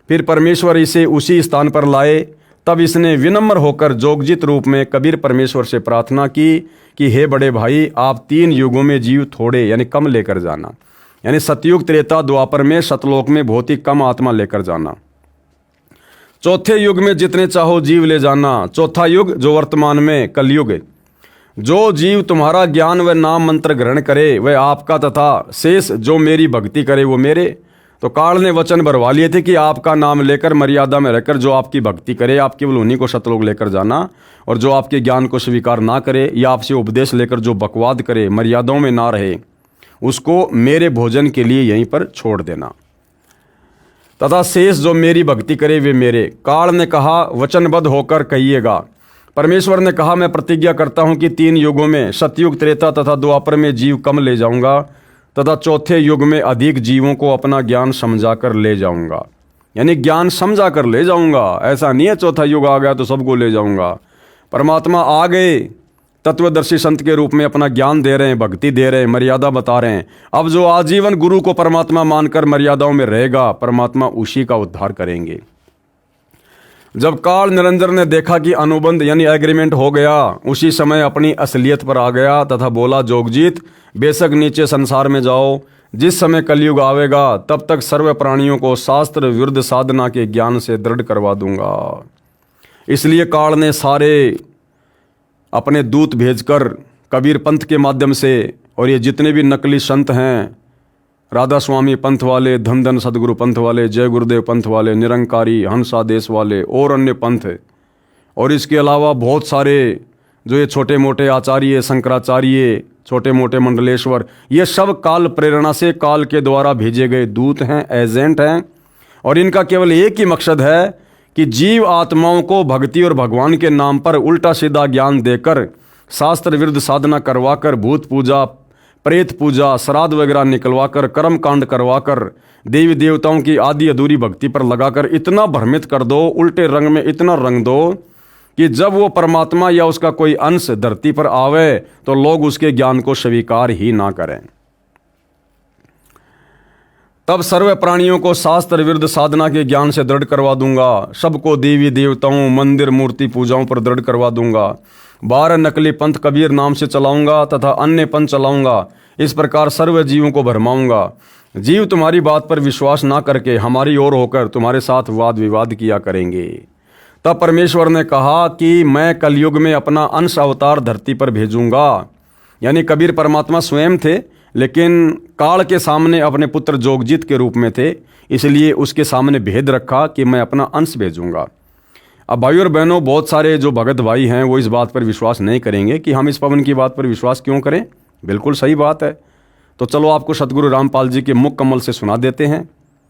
फिर परमेश्वर इसे उसी स्थान पर लाए। तब इसने विनम्र होकर जोगजीत रूप में कबीर परमेश्वर से प्रार्थना की कि हे बड़े भाई, आप 3 युगों में जीव थोड़े यानी कम लेकर जाना, यानी सतयुग त्रेता द्वापर में सतलोक में बहुत ही कम आत्मा लेकर जाना। चौथे युग में जितने चाहो जीव ले जाना। चौथा युग जो वर्तमान में कलयुग, जो जीव तुम्हारा ज्ञान व नाम मंत्र ग्रहण करे वह आपका, तथा शेष जो मेरी भक्ति करे वो मेरे। तो काल ने वचन भरवा लिए थे कि आपका नाम लेकर मर्यादा में रहकर जो आपकी भक्ति करे आप केवल उन्हीं को सतलोक लेकर जाना, और जो आपके ज्ञान को स्वीकार ना करे या आपसे उपदेश लेकर जो बकवाद करे, मर्यादाओं में ना रहे, उसको मेरे भोजन के लिए यहीं पर छोड़ देना, तथा शेष जो मेरी भक्ति करे वे मेरे। काल ने कहा, वचनबद्ध होकर कहिएगा। परमेश्वर ने कहा, मैं प्रतिज्ञा करता हूं कि 3 युगों में सतयुग त्रेता तथा द्वापर में जीव कम ले जाऊंगा, तथा चौथे युग में अधिक जीवों को अपना ज्ञान समझाकर ले जाऊंगा। यानी ज्ञान समझाकर ले जाऊंगा, ऐसा नहीं है चौथा युग आ गया तो सबको ले जाऊंगा। परमात्मा आ गए, तत्वदर्शी संत के रूप में अपना ज्ञान दे रहे हैं, भक्ति दे रहे हैं, मर्यादा बता रहे हैं। अब जो आजीवन गुरु को परमात्मा मानकर मर्यादाओं में रहेगा, परमात्मा उसी का उद्धार करेंगे। जब काल निरंजन ने देखा कि अनुबंध यानी एग्रीमेंट हो गया, उसी समय अपनी असलियत पर आ गया तथा बोला, जोगजीत बेशक नीचे संसार में जाओ, जिस समय कलयुग आवेगा तब तक सर्व प्राणियों को शास्त्र विरुद्ध साधना के ज्ञान से दृढ़ करवा दूंगा। इसलिए काल ने सारे अपने दूत भेजकर कबीर पंथ के माध्यम से, और ये जितने भी नकली संत हैं राधा स्वामी पंथ वाले, धन धन सदगुरु पंथ वाले, जय गुरुदेव पंथ वाले, निरंकारी, हंसादेश वाले और अन्य पंथ है। और इसके अलावा बहुत सारे जो ये छोटे मोटे आचार्य, शंकराचार्य, छोटे मोटे मंडलेश्वर, ये सब काल प्रेरणा से काल के द्वारा भेजे गए दूत हैं, एजेंट हैं। और इनका केवल एक ही मकसद है कि जीव आत्माओं को भक्ति और भगवान के नाम पर उल्टा सीधा ज्ञान देकर, शास्त्र विरुद्ध साधना करवाकर, भूत पूजा, प्रेत पूजा, श्राद्ध वगैरह निकलवाकर, कर्म कांड करवाकर, देवी देवताओं की आधी अधूरी भक्ति पर लगाकर इतना भ्रमित कर दो, उल्टे रंग में इतना रंग दो कि जब वो परमात्मा या उसका कोई अंश धरती पर आवे तो लोग उसके ज्ञान को स्वीकार ही ना करें। तब सर्व प्राणियों को शास्त्र विरुद्ध साधना के ज्ञान से दृढ़ करवा दूंगा, सबको देवी देवताओं, मंदिर, मूर्ति पूजाओं पर दृढ़ करवा दूंगा। 12 नकली पंथ कबीर नाम से चलाऊंगा तथा अन्य पंथ चलाऊंगा। इस प्रकार सर्व जीवों को भरमाऊंगा। जीव तुम्हारी बात पर विश्वास ना करके हमारी ओर होकर तुम्हारे साथ वाद विवाद किया करेंगे। तब परमेश्वर ने कहा कि मैं कलयुग में अपना अंश अवतार धरती पर भेजूंगा। यानी कबीर परमात्मा स्वयं थे, लेकिन काल के सामने अपने पुत्र जोगजीत के रूप में थे, इसलिए उसके सामने भेद रखा कि मैं अपना अंश भेजूंगा। अब भाई और बहनों, बहुत सारे जो भगत भाई हैं वो इस बात पर विश्वास नहीं करेंगे कि हम इस पवन की बात पर विश्वास क्यों करें। बिल्कुल सही बात है। तो चलो आपको सतगुरु रामपाल जी के मुख कमल से सुना देते हैं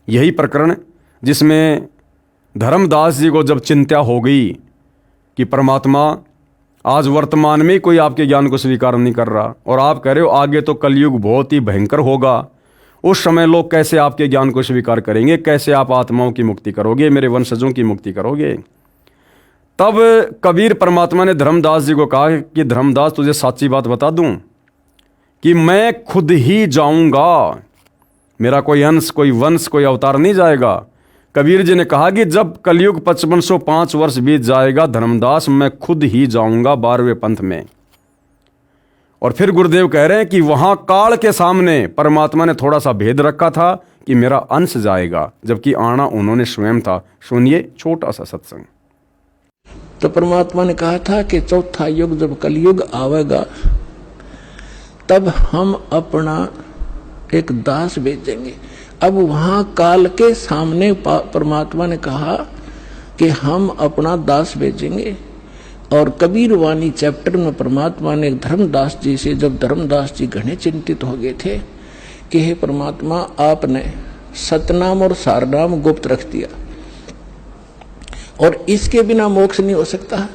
यही प्रकरण, जिसमें धर्मदास जी को जब चिंता हो गई कि परमात्मा आज वर्तमान में कोई आपके ज्ञान को स्वीकार नहीं कर रहा और आप कह रहे हो आगे तो कलयुग बहुत ही भयंकर होगा, उस समय लोग कैसे आपके ज्ञान को स्वीकार करेंगे, कैसे आप आत्माओं की मुक्ति करोगे, मेरे वंशजों की मुक्ति करोगे। तब कबीर परमात्मा ने धर्मदास जी को कहा कि धर्मदास, तुझे सच्ची बात बता दूं कि मैं खुद ही जाऊंगा, मेरा कोई अंश, कोई वंश, कोई अवतार नहीं जाएगा। कबीर जी ने कहा कि जब कलयुग 5505 वर्ष बीत जाएगा धर्मदास, मैं खुद ही जाऊंगा 12वें पंथ में। और फिर गुरुदेव कह रहे हैं कि वहां काल के सामने परमात्मा ने थोड़ा सा भेद रखा था कि मेरा अंश जाएगा, जबकि आना उन्होंने स्वयं था। सुनिए छोटा सा सत्संग। तो परमात्मा ने कहा था कि चौथा युग जब कलयुग आवेगा तब हम अपना एक दास भेजेंगे। अब वहां काल के सामने परमात्मा ने कहा कि हम अपना दास भेजेंगे। और कबीर वाणी चैप्टर में परमात्मा ने धर्मदास जी से, जब धर्मदास जी घने चिंतित हो गए थे कि हे परमात्मा, आपने सतनाम और सारनाम गुप्त रख दिया और इसके बिना मोक्ष नहीं हो सकता।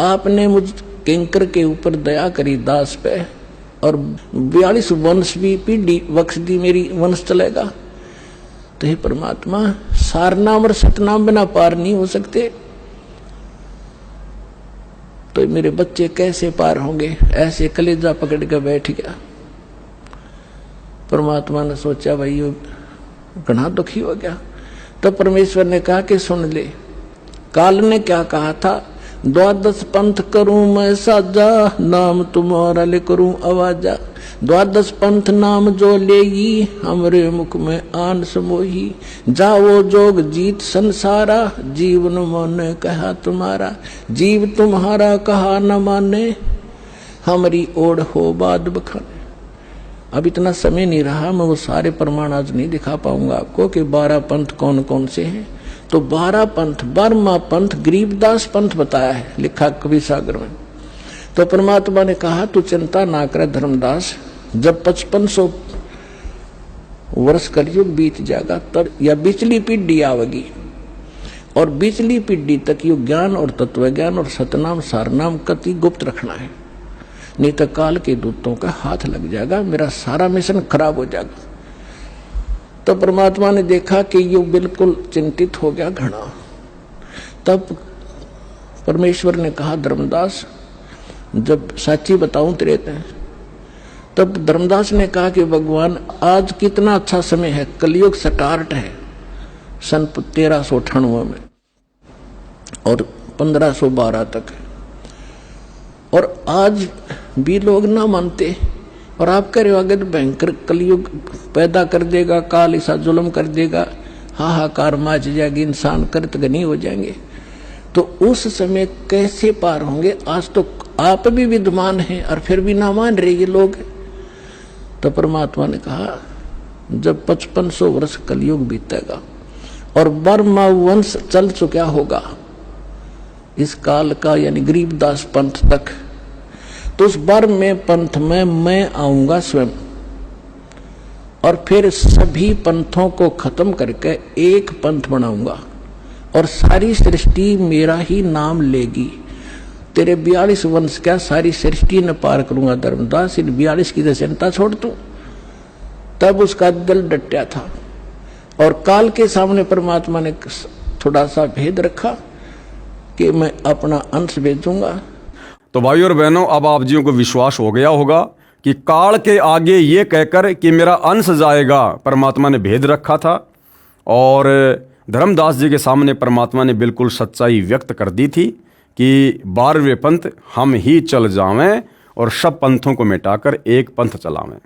आपने मुझ किंकर के ऊपर दया करी दास पे, और 42 वंश भी पीढ़ी बख्श दी, मेरी वंश चलेगा। तो हे परमात्मा, सारनाम और सतनाम बिना पार नहीं हो सकते, तो मेरे बच्चे कैसे पार होंगे? ऐसे कलेजा पकड़ के बैठ गया। परमात्मा ने सोचा भाई ये घना दुखी हो गया। तो परमेश्वर ने कहा कि सुन ले, काल ने क्या कहा था, 12 पंथ करूं मैं साजा, नाम तुम्हारा ले करूं आवाजा। 12 पंथ नाम जो लेगी, हमरे मुख में आन समोही। जाओ जोग जीत संसारा, जीवन माने कहा तुम्हारा। जीव तुम्हारा कहा न माने, हमारी ओढ़ हो बाद बखाने। अब इतना समय नहीं रहा, मैं वो सारे प्रमाण आज नहीं दिखा पाऊंगा आपको कि 12 पंथ कौन कौन से हैं। तो 12 पंथ, 12वां पंथ गरीबदास पंथ बताया है, लिखा कवि सागर में। तो परमात्मा ने कहा तू चिंता ना कर धर्मदास, जब 5500 वर्ष कलयुग बीत जाएगा तब या बिचली पीढ़ी आवेगी, और बिचली पीढ़ी तक ये ज्ञान और तत्व ज्ञान और सतनाम सारनाम कति गुप्त रखना है, नहीं तो काल के दूतों का हाथ लग जाएगा, मेरा सारा मिशन खराब हो जाएगा। तो परमात्मा ने देखा कि ये बिल्कुल चिंतित हो गया घना। तब परमेश्वर ने कहा धर्मदास, जब साची बताऊं तेरे ते, तब धर्मदास ने कहा कि भगवान आज कितना अच्छा समय है, कलयुग स्टार्ट है सन 1398 में और 1512 तक, और आज भी लोग ना मानते, और आप कह रहे हो अगर भयंकर कलयुग पैदा कर देगा, काल ऐसा जुल्म कर देगा, हाहाकार मच जाएगी, इंसान कृतघ्नी हो जाएंगे, तो उस समय कैसे पार होंगे? आज तो आप भी विद्वान हैं और फिर भी ना मान रहे ये लोग। तो परमात्मा ने कहा जब 5500 वर्ष कलयुग बीतेगा और बर्मा वंश चल चुका होगा इस काल का, यानी गरीबदास पंथ तक, तो उस बर्मे पंथ में मैं आऊंगा स्वयं और फिर सभी पंथों को खत्म करके एक पंथ बनाऊंगा और सारी सृष्टि मेरा ही नाम लेगी। तेरे 42 वंश क्या सारी सृष्टि न पार करूंगा धर्मदास, इन 42 की चिंता छोड़ तू। तब उसका दिल डटा था और काल के सामने परमात्मा ने थोड़ा सा भेद रखा कि मैं अपना अंश भेजूंगा। तो भाइयों और बहनों, अब आप जियों को विश्वास हो गया होगा कि काल के आगे ये कहकर कि मेरा अंश जाएगा, परमात्मा ने भेद रखा था और धर्मदास जी के सामने परमात्मा ने बिल्कुल सच्चाई व्यक्त कर दी थी कि 12वें पंथ हम ही चल जावें और सब पंथों को मिटाकर एक पंथ चलावें।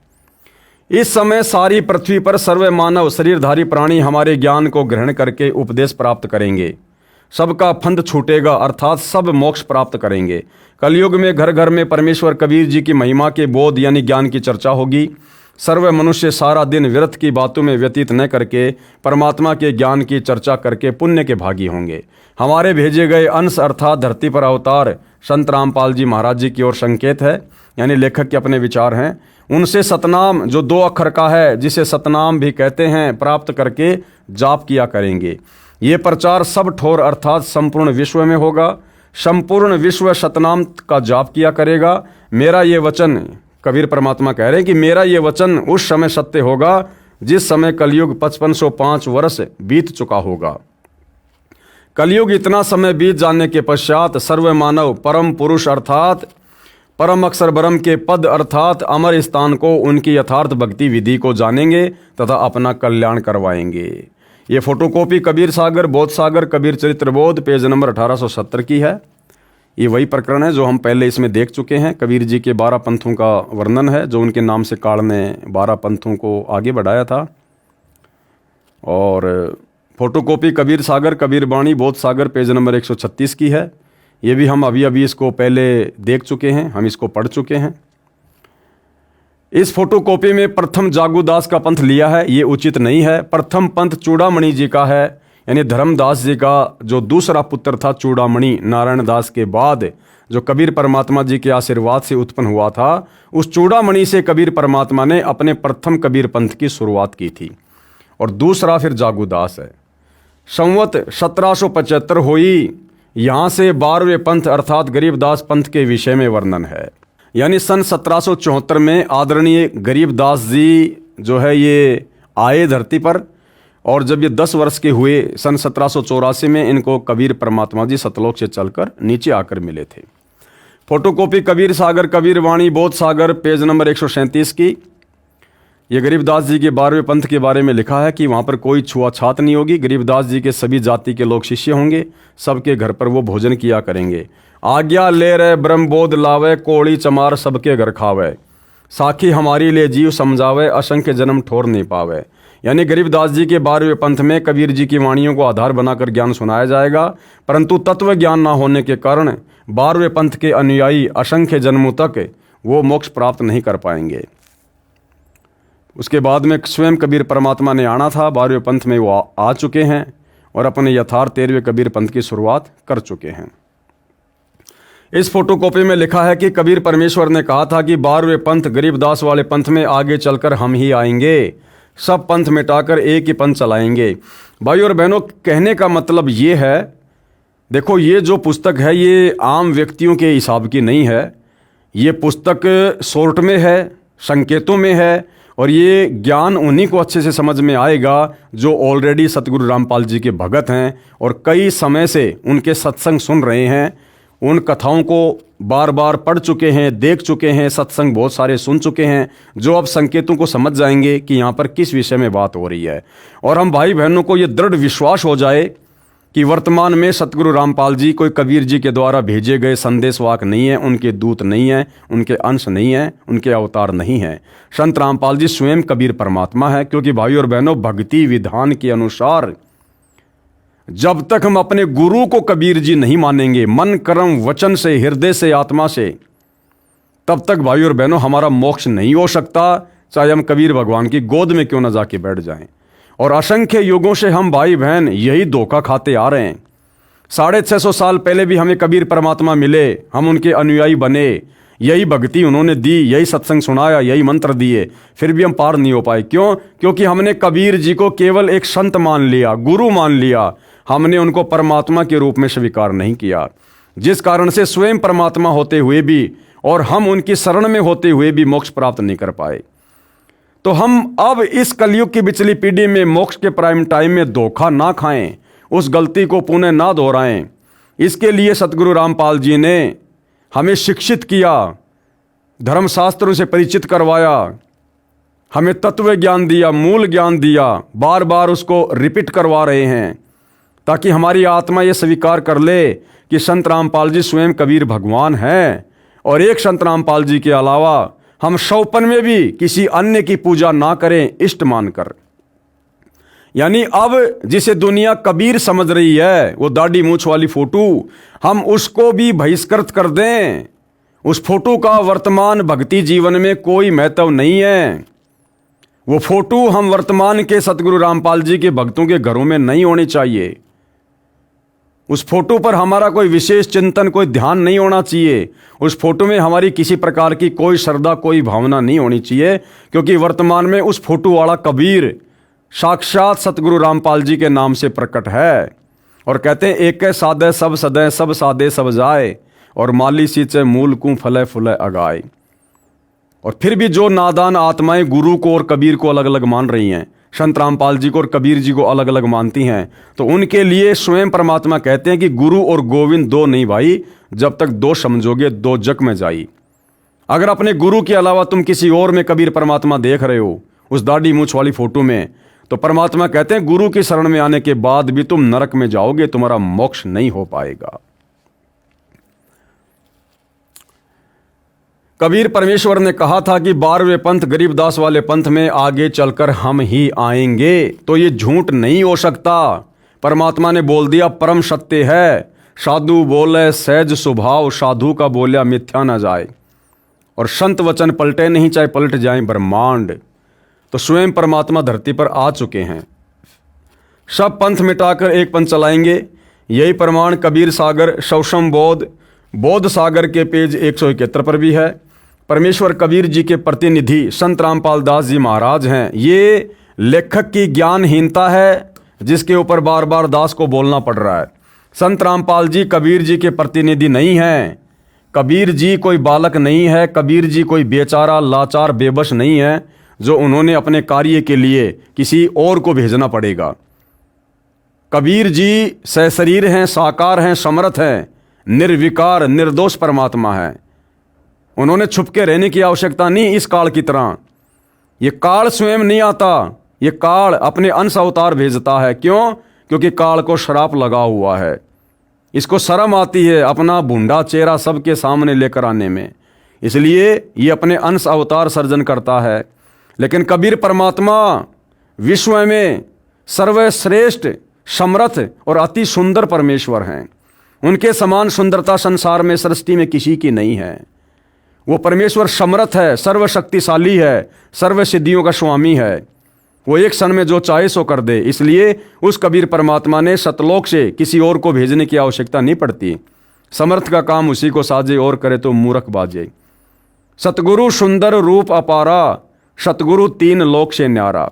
इस समय सारी पृथ्वी पर सर्व मानव शरीरधारी प्राणी हमारे ज्ञान को ग्रहण करके उपदेश प्राप्त करेंगे, सबका फंद छूटेगा अर्थात सब मोक्ष प्राप्त करेंगे। कलयुग में घर घर में परमेश्वर कबीर जी की महिमा के बोध यानी ज्ञान की चर्चा होगी। सर्व मनुष्य सारा दिन व्यर्थ की बातों में व्यतीत न करके परमात्मा के ज्ञान की चर्चा करके पुण्य के भागी होंगे। हमारे भेजे गए अंश अर्थात धरती पर अवतार संत रामपाल जी महाराज जी की ओर संकेत है, यानी लेखक के अपने विचार हैं। उनसे सतनाम जो 2 अक्षर का है, जिसे सतनाम भी कहते हैं, प्राप्त करके जाप किया करेंगे। ये प्रचार सब ठोर अर्थात संपूर्ण विश्व में होगा। संपूर्ण विश्व सतनाम का जाप किया करेगा। मेरा ये वचन, कबीर परमात्मा कह रहे हैं कि मेरा ये वचन उस समय सत्य होगा जिस समय कलयुग 5505 वर्ष बीत चुका होगा। कलयुग इतना समय बीत जाने के पश्चात सर्व मानव परम पुरुष अर्थात परम अक्षर ब्रह्म के पद अर्थात अमर स्थान को उनकी यथार्थ भक्ति विधि को जानेंगे तथा अपना कल्याण करवाएंगे। ये फोटोकॉपी कबीर सागर बोध सागर कबीर चरित्र बोध पेज नंबर 1870 की है। ये वही प्रकरण है जो हम पहले इसमें देख चुके हैं। कबीर जी के 12 पंथों का वर्णन है जो उनके नाम से काल ने 12 पंथों को आगे बढ़ाया था। और फोटोकॉपी कबीर सागर कबीर बाणी बोध सागर पेज नंबर 136 की है। ये भी हम अभी इसको पहले देख चुके हैं, हम इसको पढ़ चुके हैं। इस फोटोकॉपी में प्रथम जागूदास का पंथ लिया है, ये उचित नहीं है। प्रथम पंथ चूड़ामणि जी का है, यानी धर्मदास जी का जो दूसरा पुत्र था चूड़ामणि, नारायण दास के बाद जो कबीर परमात्मा जी के आशीर्वाद से उत्पन्न हुआ था, उस चूड़ामणि से कबीर परमात्मा ने अपने प्रथम कबीर पंथ की शुरुआत की थी। और दूसरा फिर जागूदास है। संवत 1775 हुई, यहाँ से 12वें पंथ अर्थात गरीबदास पंथ के विषय में वर्णन है। यानी सन 1774 में आदरणीय गरीबदास जी जो है ये आए धरती पर, और जब ये 10 वर्ष के हुए सन 1784 में इनको कबीर परमात्मा जी सतलोक से चलकर नीचे आकर मिले थे। फोटोकॉपी कबीर सागर कबीर वाणी बोध सागर पेज नंबर 137 की। ये गरीबदास जी के 12वें पंथ के बारे में लिखा है कि वहाँ पर कोई छुआछात नहीं होगी। गरीबदास जी के सभी जाति के लोग शिष्य होंगे, सबके घर पर वो भोजन किया करेंगे। आज्ञा ले रहे ब्रह्मबोध लावे, कोड़ी चमार सबके घर खावे, साखी हमारी ले जीव समझावे, असंख्य जन्म ठोर नहीं पावे। यानी गरीबदास जी के 12वें पंथ में कबीर जी की वाणियों को आधार बनाकर ज्ञान सुनाया जाएगा, परंतु तत्व ज्ञान ना होने के कारण 12वें पंथ के अनुयायी असंख्य जन्मों तक वो मोक्ष प्राप्त नहीं कर पाएंगे। उसके बाद में स्वयं कबीर परमात्मा ने आना था, 12वें पंथ में वो आ चुके हैं और अपने यथार्थ 13वें कबीर पंथ की शुरुआत कर चुके हैं। इस फोटोकॉपी में लिखा है कि कबीर परमेश्वर ने कहा था कि 12वें पंथ गरीबदास वाले पंथ में आगे चलकर हम ही आएंगे, सब पंथ मिटाकर एक ही पंथ चलाएंगे। भाई और बहनों, कहने का मतलब ये है, देखो ये जो पुस्तक है ये आम व्यक्तियों के हिसाब की नहीं है। ये पुस्तक शॉर्ट में है, संकेतों में है, और ये ज्ञान उन्हीं को अच्छे से समझ में आएगा जो ऑलरेडी सतगुरु रामपाल जी के भगत हैं और कई समय से उनके सत्संग सुन रहे हैं, उन कथाओं को बार बार पढ़ चुके हैं, देख चुके हैं, सत्संग बहुत सारे सुन चुके हैं, जो अब संकेतों को समझ जाएंगे कि यहाँ पर किस विषय में बात हो रही है। और हम भाई बहनों को ये दृढ़ विश्वास हो जाए कि वर्तमान में सतगुरु रामपाल जी कोई कबीर जी के द्वारा भेजे गए संदेशवाहक नहीं है, उनके दूत नहीं हैं, उनके अंश नहीं हैं, उनके अवतार नहीं हैं। संत रामपाल जी स्वयं कबीर परमात्मा है, क्योंकि भाई और बहनों भक्ति विधान के अनुसार जब तक हम अपने गुरु को कबीर जी नहीं मानेंगे मन कर्म वचन से, हृदय से, आत्मा से, तब तक भाई और बहनों हमारा मोक्ष नहीं हो सकता। चाहे हम कबीर भगवान की गोद में क्यों न जाके बैठ जाएं। और असंख्य युगों से हम भाई बहन यही धोखा खाते आ रहे हैं। 650 साल पहले भी हमें कबीर परमात्मा मिले, हम उनके अनुयायी बने, यही भक्ति उन्होंने दी, यही सत्संग सुनाया, यही मंत्र दिए, फिर भी हम पार नहीं हो पाए। क्यों? क्योंकि हमने कबीर जी को केवल एक संत मान लिया, गुरु मान लिया, हमने उनको परमात्मा के रूप में स्वीकार नहीं किया। जिस कारण से स्वयं परमात्मा होते हुए भी और हम उनकी शरण में होते हुए भी मोक्ष प्राप्त नहीं कर पाए। तो हम अब इस कलयुग की पिछली पीढ़ी में मोक्ष के प्राइम टाइम में धोखा ना खाएं, उस गलती को पुनः ना दोहराएं। इसके लिए सतगुरु रामपाल जी ने हमें शिक्षित किया, धर्मशास्त्रों से परिचित करवाया, हमें तत्व ज्ञान दिया, मूल ज्ञान दिया, बार बार उसको रिपीट करवा रहे हैं ताकि हमारी आत्मा ये स्वीकार कर ले कि संत रामपाल जी स्वयं कबीर भगवान हैं। और एक संत रामपाल जी के अलावा हम 100 में भी किसी अन्य की पूजा ना करें इष्ट मानकर। यानी अब जिसे दुनिया कबीर समझ रही है, वो दाढ़ी मूछ वाली फोटो, हम उसको भी बहिष्कृत कर दें। उस फोटो का वर्तमान भक्ति जीवन में कोई महत्व नहीं है। वो फोटो हम वर्तमान के सतगुरु रामपाल जी के भक्तों के घरों में नहीं होनी चाहिए। उस फोटो पर हमारा कोई विशेष चिंतन, कोई ध्यान नहीं होना चाहिए। उस फोटो में हमारी किसी प्रकार की कोई श्रद्धा, कोई भावना नहीं होनी चाहिए, क्योंकि वर्तमान में उस फोटो वाला कबीर साक्षात सतगुरु रामपाल जी के नाम से प्रकट है। और कहते हैं एक सादे सब सदै, सब सादे सब जाए, और माली सींचे मूल को फले फुले अगाए। और फिर भी जो नादान आत्माएं गुरु को और कबीर को अलग अलग मान रही हैं, संत रामपाल जी को और कबीर जी को अलग अलग मानती हैं, तो उनके लिए स्वयं परमात्मा कहते हैं कि गुरु और गोविंद दो नहीं भाई, जब तक दो समझोगे दो जग में जाई। अगर अपने गुरु के अलावा तुम किसी और में कबीर परमात्मा देख रहे हो, उस दाढ़ी मूछ वाली फोटो में, तो परमात्मा कहते हैं गुरु की शरण में आने के बाद भी तुम नरक में जाओगे, तुम्हारा मोक्ष नहीं हो पाएगा। कबीर परमेश्वर ने कहा था कि 12वें पंथ गरीबदास वाले पंथ में आगे चलकर हम ही आएंगे, तो ये झूठ नहीं हो सकता। परमात्मा ने बोल दिया परम सत्य है, साधु बोले सहज स्वभाव, साधु का बोलिया मिथ्या न जाए। और संत वचन पलटे नहीं, चाहे पलट जाए ब्रह्मांड। तो स्वयं परमात्मा धरती पर आ चुके हैं। सब पंथ मिटाकर एक पंथ चलाएंगे, यही प्रमाण कबीर सागर शौशम बोध सागर के पेज 171 पर भी है। परमेश्वर कबीर जी के प्रतिनिधि संत रामपाल दास जी महाराज हैं। ये लेखक की ज्ञानहीनता है जिसके ऊपर बार बार दास को बोलना पड़ रहा है। संत रामपाल जी कबीर जी के प्रतिनिधि नहीं हैं। कबीर जी कोई बालक नहीं है, कबीर जी कोई बेचारा लाचार बेबस नहीं है जो उन्होंने अपने कार्य के लिए किसी और को भेजना पड़ेगा। कबीर जी सशरीर हैं, साकार हैं, समर्थ हैं, निर्विकार निर्दोष परमात्मा है। उन्होंने छुपके रहने की आवश्यकता नहीं इस काल की तरह। ये काल स्वयं नहीं आता, ये काल अपने अंश अवतार भेजता है। क्यों? क्योंकि काल को श्राप लगा हुआ है। इसको शर्म आती है अपना भूंडा चेहरा सबके सामने लेकर आने में, इसलिए ये अपने अंश अवतार सर्जन करता है। लेकिन कबीर परमात्मा विश्व में सर्वश्रेष्ठ, समर्थ और अति सुंदर परमेश्वर हैं। उनके समान सुंदरता संसार में सृष्टि में किसी की नहीं है। वो परमेश्वर समर्थ है, सर्वशक्तिशाली है, सर्व सिद्धियों का स्वामी है। वो एक क्षण में जो चाहे सो कर दे। इसलिए उस कबीर परमात्मा ने सतलोक से किसी और को भेजने की आवश्यकता नहीं पड़ती। समर्थ का काम उसी को साजे और करे तो मूर्ख बाजे। सतगुरु सुंदर रूप अपारा, सतगुरु तीन लोक से न्यारा।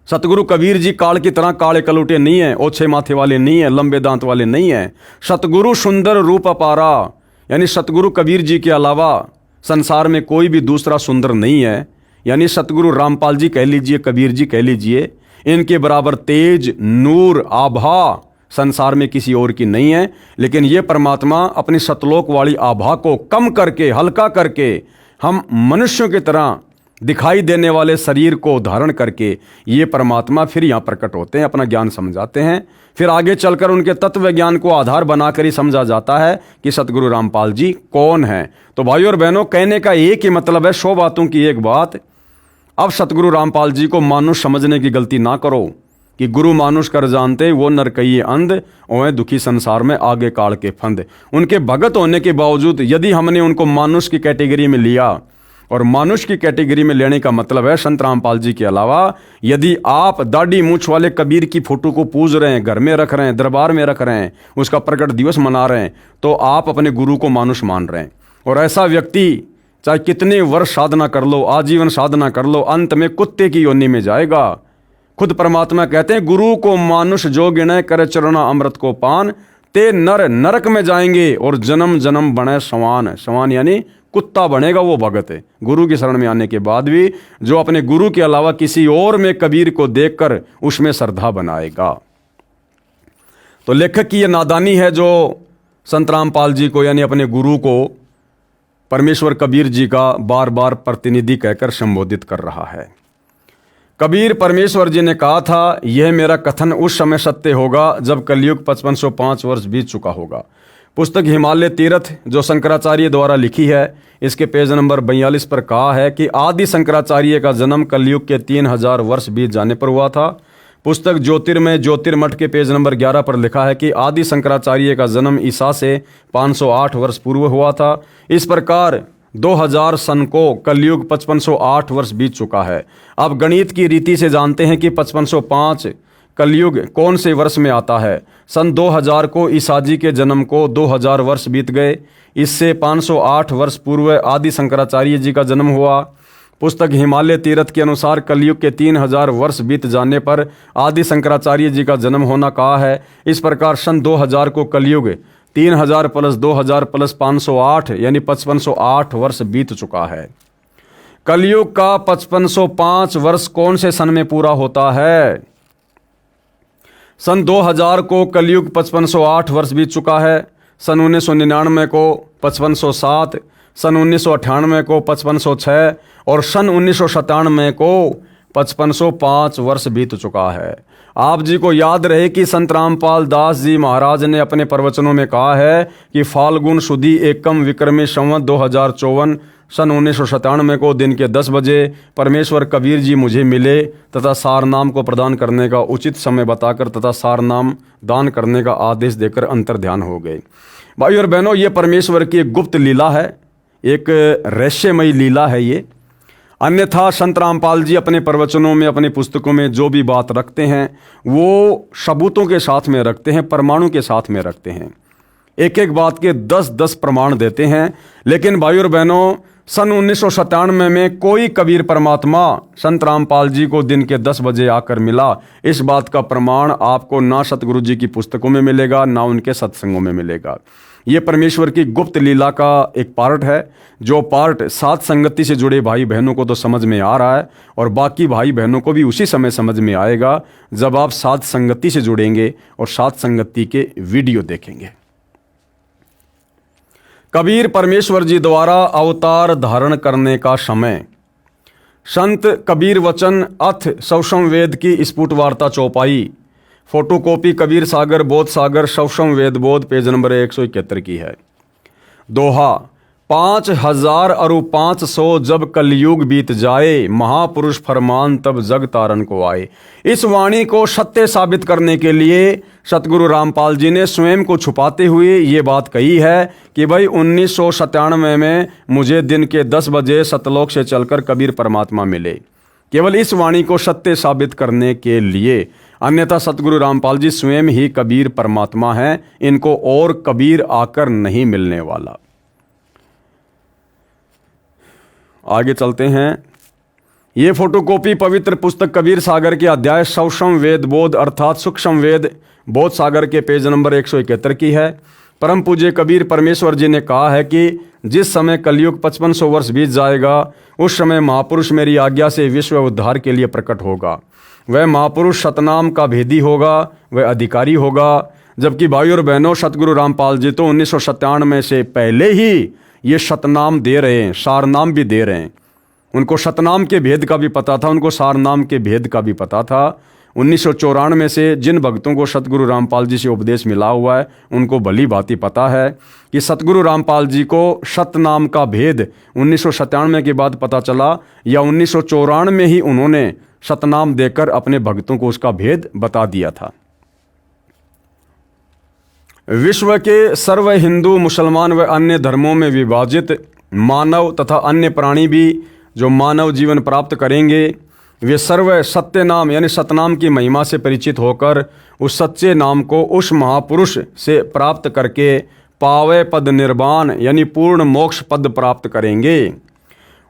सतगुरु कबीर जी काल की तरह काले कलूटे नहीं है, ओछे माथे वाले नहीं है, लंबे दांत वाले नहीं है। सतगुरु सुंदर रूप अपारा, यानी सतगुरु कबीर जी के अलावा संसार में कोई भी दूसरा सुंदर नहीं है। यानी सतगुरु रामपाल जी कह लीजिए, कबीर जी कह लीजिए, इनके बराबर तेज, नूर, आभा संसार में किसी और की नहीं है। लेकिन ये परमात्मा अपनी सतलोक वाली आभा को कम करके, हल्का करके, हम मनुष्यों की तरह दिखाई देने वाले शरीर को धारण करके ये परमात्मा फिर यहाँ प्रकट होते हैं, अपना ज्ञान समझाते हैं। फिर आगे चलकर उनके तत्व ज्ञान को आधार बनाकर ही समझा जाता है कि सतगुरु रामपाल जी कौन हैं। तो भाइयों और बहनों, कहने का एक ही मतलब है, 100 बातों की एक बात। अब सतगुरु रामपाल जी को मानुष समझने की गलती ना करो कि गुरु मानुष कर जानते वो नर कहिए अंध, ओए दुखी संसार में आगे काल के फंद। उनके भगत होने के बावजूद यदि हमने उनको मानुष की कैटेगरी में लिया और मानुष की कैटेगरी में लेने का मतलब है संत रामपाल जी के अलावा यदि आप दाढ़ी मूछ वाले कबीर की फोटो को पूज रहे हैं, घर में रख रहे हैं, दरबार में रख रहे हैं, उसका प्रकट दिवस मना रहे हैं, तो आप अपने गुरु को मानुष मान रहे हैं। और ऐसा व्यक्ति चाहे कितने वर्ष साधना कर लो, आजीवन साधना कर लो, अंत में कुत्ते की योनि में जाएगा। खुद परमात्मा कहते हैं, गुरु को मानुष जो गिने करे चरणा अमृत को पान, ते नर नरक में जाएंगे और जन्म जन्म बने सवान। सवान यानी कुत्ता बनेगा वो भगत है। गुरु की शरण में आने के बाद भी जो अपने गुरु के अलावा किसी और में कबीर को देखकर उसमें श्रद्धा बनाएगा। तो लेखक की यह नादानी है जो संत रामपाल जी को यानी अपने गुरु को परमेश्वर कबीर जी का बार बार प्रतिनिधि कहकर संबोधित कर रहा है। कबीर परमेश्वर जी ने कहा था, यह मेरा कथन उस समय सत्य होगा जब कलयुग 5505 वर्ष बीत चुका होगा। पुस्तक हिमालय तीर्थ जो शंकराचार्य द्वारा लिखी है, इसके पेज नंबर 42 पर कहा है कि आदि शंकराचार्य का जन्म कलयुग के 3000 वर्ष बीत जाने पर हुआ था। पुस्तक ज्योतिर्मय ज्योतिर्मठ के पेज नंबर 11 पर लिखा है कि आदि शंकराचार्य का जन्म ईसा से 508 वर्ष पूर्व हुआ था। इस प्रकार 2000 सन को कलयुग 5508 वर्ष बीत चुका है। अब गणित की रीति से जानते हैं कि 5505 कलयुग कौन से वर्ष में आता है। सन 2000 को ईसा जी के जन्म को 2000 वर्ष बीत गए। इससे 508 वर्ष पूर्व आदि शंकराचार्य जी का जन्म हुआ। पुस्तक हिमालय तीर्थ के अनुसार कलयुग के 3000 वर्ष बीत जाने पर आदि शंकराचार्य जी का जन्म होना कहा है। इस प्रकार सन 2000 को कलयुग 3000 प्लस 2000 प्लस 508 यानी 5508 वर्ष बीत चुका है। कलयुग का 5505 वर्ष कौन से सन में पूरा होता है? सन 2000 को कलयुग 5508 वर्ष बीत चुका है। सन 1999 को 5507, सन 1998 को 5506 और सन 1997 को 5505 वर्ष बीत चुका है। आप जी को याद रहे कि संत रामपाल दास जी महाराज ने अपने प्रवचनों में कहा है कि फाल्गुन सुदी एकम विक्रमी संवत 2054 सन 1997 को दिन के 10 बजे परमेश्वर कबीर जी मुझे मिले तथा सारनाम को प्रदान करने का उचित समय बताकर तथा सारनाम दान करने का आदेश देकर अंतर्ध्यान हो गए। भाई और बहनों, ये परमेश्वर की एक गुप्त लीला है, एक रहस्यमयी लीला है ये। अन्यथा संत रामपाल जी अपने प्रवचनों में, अपनी पुस्तकों में जो भी बात रखते हैं वो सबूतों के साथ में रखते हैं, प्रमाणों के साथ में रखते हैं, एक एक बात के 10-10 प्रमाण देते हैं। लेकिन भाई और बहनों, सन 1997 में कोई कबीर परमात्मा संत रामपाल जी को दिन के 10 बजे आकर मिला, इस बात का प्रमाण आपको ना सतगुरु जी की पुस्तकों में मिलेगा, ना उनके सत्संगों में मिलेगा। ये परमेश्वर की गुप्त लीला का एक पार्ट है, जो पार्ट साथ संगति से जुड़े भाई बहनों को तो समझ में आ रहा है और बाकी भाई बहनों को भी उसी समय समझ में आएगा जब आप साथ संगति से जुड़ेंगे और साथ संगति के वीडियो देखेंगे। कबीर परमेश्वर जी द्वारा अवतार धारण करने का समय। संत कबीर वचन अथ सवसम वेद की स्फुट वार्ता चौपाई, फोटोकॉपी कबीर सागर बोध सागर सवसम वेद बोध, पेज नंबर 171 की है। दोहा, 5000 अरु 500 जब कलयुग बीत जाए, महापुरुष फरमान तब जग तारन को आए। इस वाणी को सत्य साबित करने के लिए सतगुरु रामपाल जी ने स्वयं को छुपाते हुए ये बात कही है कि भाई 1997 में मुझे दिन के 10 बजे सतलोक से चलकर कबीर परमात्मा मिले, केवल इस वाणी को सत्य साबित करने के लिए। अन्यथा सतगुरु रामपाल जी स्वयं ही कबीर परमात्मा हैं, इनको और कबीर आकर नहीं मिलने वाला। आगे चलते हैं। ये फोटोकॉपी पवित्र पुस्तक कबीर सागर के अध्याय सवसम वेद बोध अर्थात सूक्ष्म वेद बोध सागर के पेज नंबर 171 की है। परम पूज्य कबीर परमेश्वर जी ने कहा है कि जिस समय कलयुग 5500 वर्ष बीत जाएगा, उस समय महापुरुष मेरी आज्ञा से विश्व उद्धार के लिए प्रकट होगा। वह महापुरुष सतनाम का भेदी होगा, वह अधिकारी होगा। जबकि भाई और बहनों, सतगुरु रामपाल जी तो 1997 से पहले ही ये सतनाम दे रहे हैं, सारनाम भी दे रहे हैं। उनको सतनाम के भेद का भी पता था, उनको सारनाम के भेद का भी पता था। 1994 से जिन भक्तों को सतगुरु रामपाल जी से उपदेश मिला हुआ है, उनको भली भांति पता है कि सतगुरु रामपाल जी को सतनाम का भेद 1997 के बाद पता चला, या 1994 में ही उन्होंने सतनाम देकर अपने भक्तों को उसका भेद बता दिया था। विश्व के सर्व हिंदू, मुसलमान व अन्य धर्मों में विभाजित मानव तथा अन्य प्राणी भी जो मानव जीवन प्राप्त करेंगे वे सर्व सत्य नाम यानी सतनाम की महिमा से परिचित होकर उस सच्चे नाम को उस महापुरुष से प्राप्त करके पावे पद निर्वाण यानी पूर्ण मोक्ष पद प्राप्त करेंगे।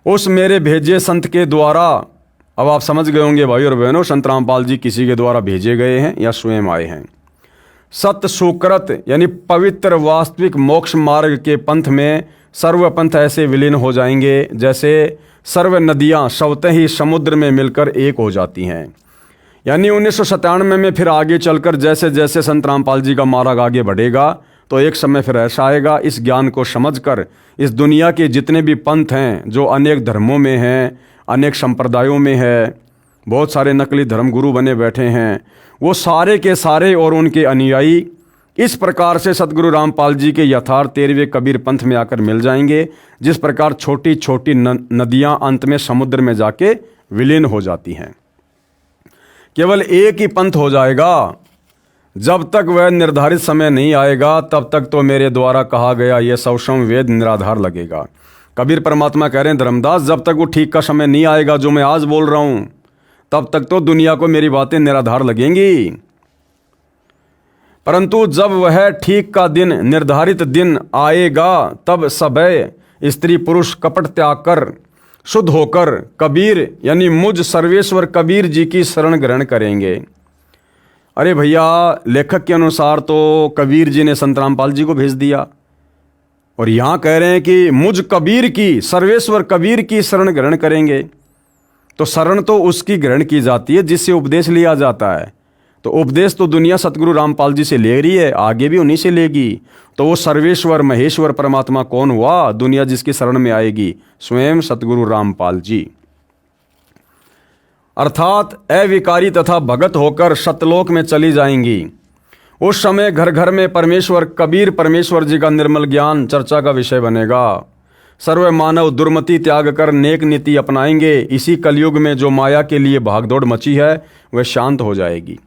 उस मेरे भेजे संत के द्वारा, अब आप समझ गए होंगे भाई और बहनों, संत रामपाल जी किसी के द्वारा भेजे गए हैं या स्वयं आए हैं। सत सुकृत यानी पवित्र वास्तविक मोक्ष मार्ग के पंथ में सर्व पंथ ऐसे विलीन हो जाएंगे जैसे सर्व नदियां स्वतः ही समुद्र में मिलकर एक हो जाती हैं। यानी 1997 में फिर आगे चलकर जैसे जैसे संत रामपाल जी का मार्ग आगे बढ़ेगा तो एक समय फिर ऐसा आएगा, इस ज्ञान को समझकर इस दुनिया के जितने भी पंथ हैं जो अनेक धर्मों में हैं, अनेक संप्रदायों में है, बहुत सारे नकली धर्मगुरु बने बैठे हैं, वो सारे के सारे और उनके अनुयायी इस प्रकार से सतगुरु रामपाल जी के यथार्थ 13वें कबीर पंथ में आकर मिल जाएंगे, जिस प्रकार छोटी छोटी नदियां अंत में समुद्र में जाके विलीन हो जाती हैं। केवल एक ही पंथ हो जाएगा। जब तक वह निर्धारित समय नहीं आएगा तब तक तो मेरे द्वारा कहा गया यह सौषम वेद निराधार लगेगा। कबीर परमात्मा कह रहे हैं, धर्मदास, जब तक वो ठीक का समय नहीं आएगा जो मैं आज बोल रहा हूं तब तक तो दुनिया को मेरी बातें निराधार लगेंगी। परंतु जब वह ठीक का दिन, निर्धारित दिन आएगा तब सभय स्त्री पुरुष कपट त्याग कर शुद्ध होकर कबीर यानी मुझ सर्वेश्वर कबीर जी की शरण ग्रहण करेंगे। अरे भैया, लेखक के अनुसार तो कबीर जी ने संत रामपाल जी को भेज दिया और यहां कह रहे हैं कि मुझ कबीर की, सर्वेश्वर कबीर की शरण ग्रहण करेंगे। तो शरण तो उसकी ग्रहण की जाती है जिससे उपदेश लिया जाता है। तो उपदेश तो दुनिया सतगुरु रामपाल जी से ले रही है, आगे भी उन्हीं से लेगी। तो वो सर्वेश्वर महेश्वर परमात्मा कौन हुआ? दुनिया जिसकी शरण में आएगी, स्वयं सतगुरु रामपाल जी। अर्थात अविकारी तथा भगत होकर सतलोक में चली जाएंगी। उस समय घर घर में परमेश्वर कबीर परमेश्वर जी का निर्मल ज्ञान चर्चा का विषय बनेगा। सर्व मानव दुर्मति त्याग कर नेक नीति अपनाएंगे। इसी कलयुग में जो माया के लिए भागदौड़ मची है वह शांत हो जाएगी।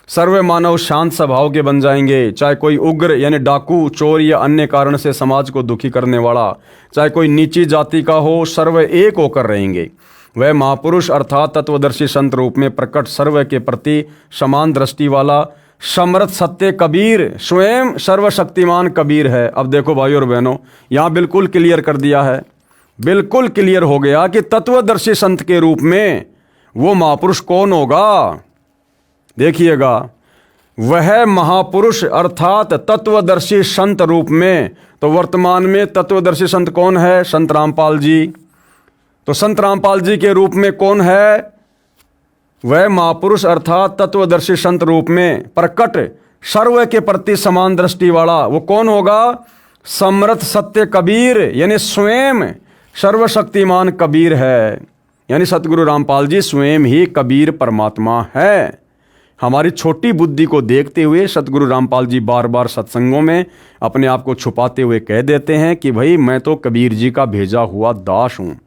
सर्व मानव शांत स्वभाव के बन जाएंगे। चाहे कोई उग्र यानी डाकू, चोर या अन्य कारण से समाज को दुखी करने वाला, चाहे कोई नीची जाति का हो, सर्व एक होकर रहेंगे। वह महापुरुष अर्थात तत्वदर्शी संत रूप में प्रकट सर्व के प्रति समान दृष्टि वाला समर्थ सत्य कबीर स्वयं सर्वशक्तिमान कबीर है। अब देखो भाई और बहनों, यहाँ बिल्कुल क्लियर कर दिया है, बिल्कुल क्लियर हो गया कि तत्वदर्शी संत के रूप में वो महापुरुष कौन होगा। देखिएगा, वह महापुरुष अर्थात तत्वदर्शी संत रूप में, तो वर्तमान में तत्वदर्शी संत कौन है? संत रामपाल जी। तो संत रामपाल जी के रूप में कौन है? वह महापुरुष अर्थात तत्वदर्शी संत रूप में प्रकट सर्व के प्रति समान दृष्टि वाला वो कौन होगा? समर्थ सत्य कबीर यानी स्वयं सर्वशक्तिमान कबीर है। यानी सतगुरु रामपाल जी स्वयं ही कबीर परमात्मा है। हमारी छोटी बुद्धि को देखते हुए सतगुरु रामपाल जी बार बार सत्संगों में अपने आप को छुपाते हुए कह देते हैं कि भाई मैं तो कबीर जी का भेजा हुआ दास हूँ।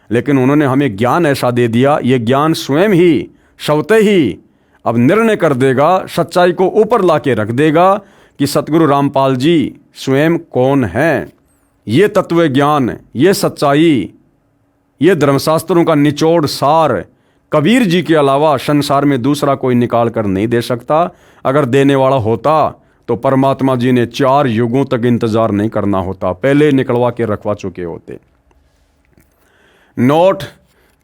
लेकिन उन्होंने हमें ज्ञान ऐसा दे दिया, ये ज्ञान स्वयं ही स्वतः ही अब निर्णय कर देगा, सच्चाई को ऊपर ला के रख देगा कि सतगुरु रामपाल जी स्वयं कौन हैं। ये तत्व ज्ञान, ये सच्चाई, ये धर्मशास्त्रों का निचोड़ सार कबीर जी के अलावा संसार में दूसरा कोई निकाल कर नहीं दे सकता। अगर देने वाला होता तो परमात्मा जी ने 4 युगों तक इंतजार नहीं करना होता, पहले निकलवा के रखवा चुके होते। नोट,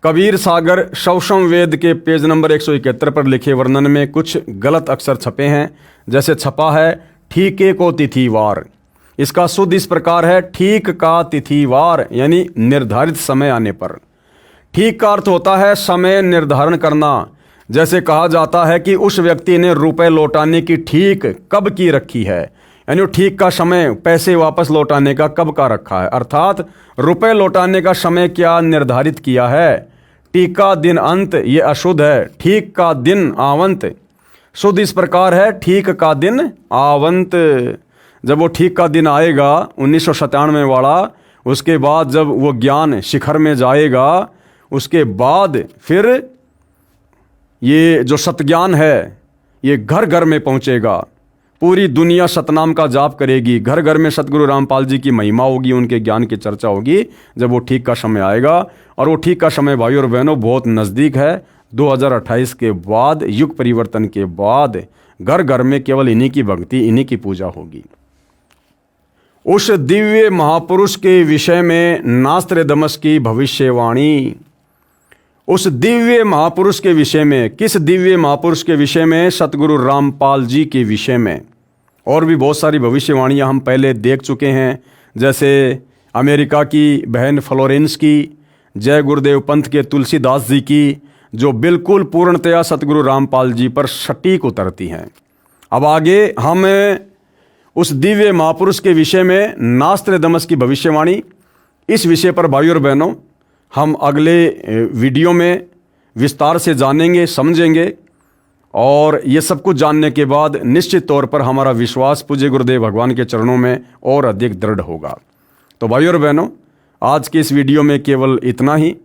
कबीर सागर सौषम वेद के पेज नंबर 171 पर लिखे वर्णन में कुछ गलत अक्षर छपे हैं। जैसे छपा है ठीके को तिथिवार, इसका शुद्ध इस प्रकार है ठीक का तिथिवार यानी निर्धारित समय आने पर। ठीक का अर्थ होता है समय निर्धारण करना। जैसे कहा जाता है कि उस व्यक्ति ने रुपए लौटाने की ठीक कब की रखी है, यानी ठीक का समय पैसे वापस लौटाने का कब का रखा है, अर्थात रुपए लौटाने का समय क्या निर्धारित किया है। ठीक का दिन अंत ये अशुद्ध है, ठीक का दिन आवंत शुद्ध इस प्रकार है ठीक का दिन आवंत। जब वो ठीक का दिन आएगा 1997 वाला, उसके बाद जब वो ज्ञान शिखर में जाएगा, उसके बाद फिर ये जो सतज्ञान है ये घर घर में पहुंचेगा। पूरी दुनिया सतनाम का जाप करेगी, घर घर में सतगुरु रामपाल जी की महिमा होगी, उनके ज्ञान की चर्चा होगी जब वो ठीक का समय आएगा। और वो ठीक का समय भाई और बहनों बहुत नज़दीक है। 2028 के बाद, युग परिवर्तन के बाद घर घर में केवल इन्हीं की भक्ति, इन्हीं की पूजा होगी। उस दिव्य महापुरुष के विषय में नास्त्रदमस की भविष्यवाणी, उस दिव्य महापुरुष के विषय में, किस दिव्य महापुरुष के विषय में? सतगुरु रामपाल जी के विषय में। और भी बहुत सारी भविष्यवाणियां हम पहले देख चुके हैं, जैसे अमेरिका की बहन फ्लोरेंस की, जय गुरुदेव पंथ के तुलसीदास जी की, जो बिल्कुल पूर्णतया सतगुरु रामपाल जी पर सटीक उतरती हैं। अब आगे हम उस दिव्य महापुरुष के विषय में नास्त्रदमस की भविष्यवाणी, इस विषय पर भाई और बहनों हम अगले वीडियो में विस्तार से जानेंगे, समझेंगे। और ये सब कुछ जानने के बाद निश्चित तौर पर हमारा विश्वास पूज्य गुरुदेव भगवान के चरणों में और अधिक दृढ़ होगा। तो भाई और बहनों, आज के इस वीडियो में केवल इतना ही।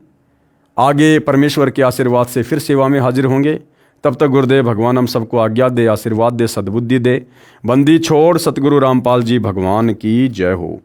आगे परमेश्वर के आशीर्वाद से फिर सेवा में हाजिर होंगे। तब तक गुरुदेव भगवान हम सबको आज्ञा दे, आशीर्वाद दे, सद्बुद्धि दे। बंदी छोड़ सतगुरु रामपाल जी भगवान की जय हो।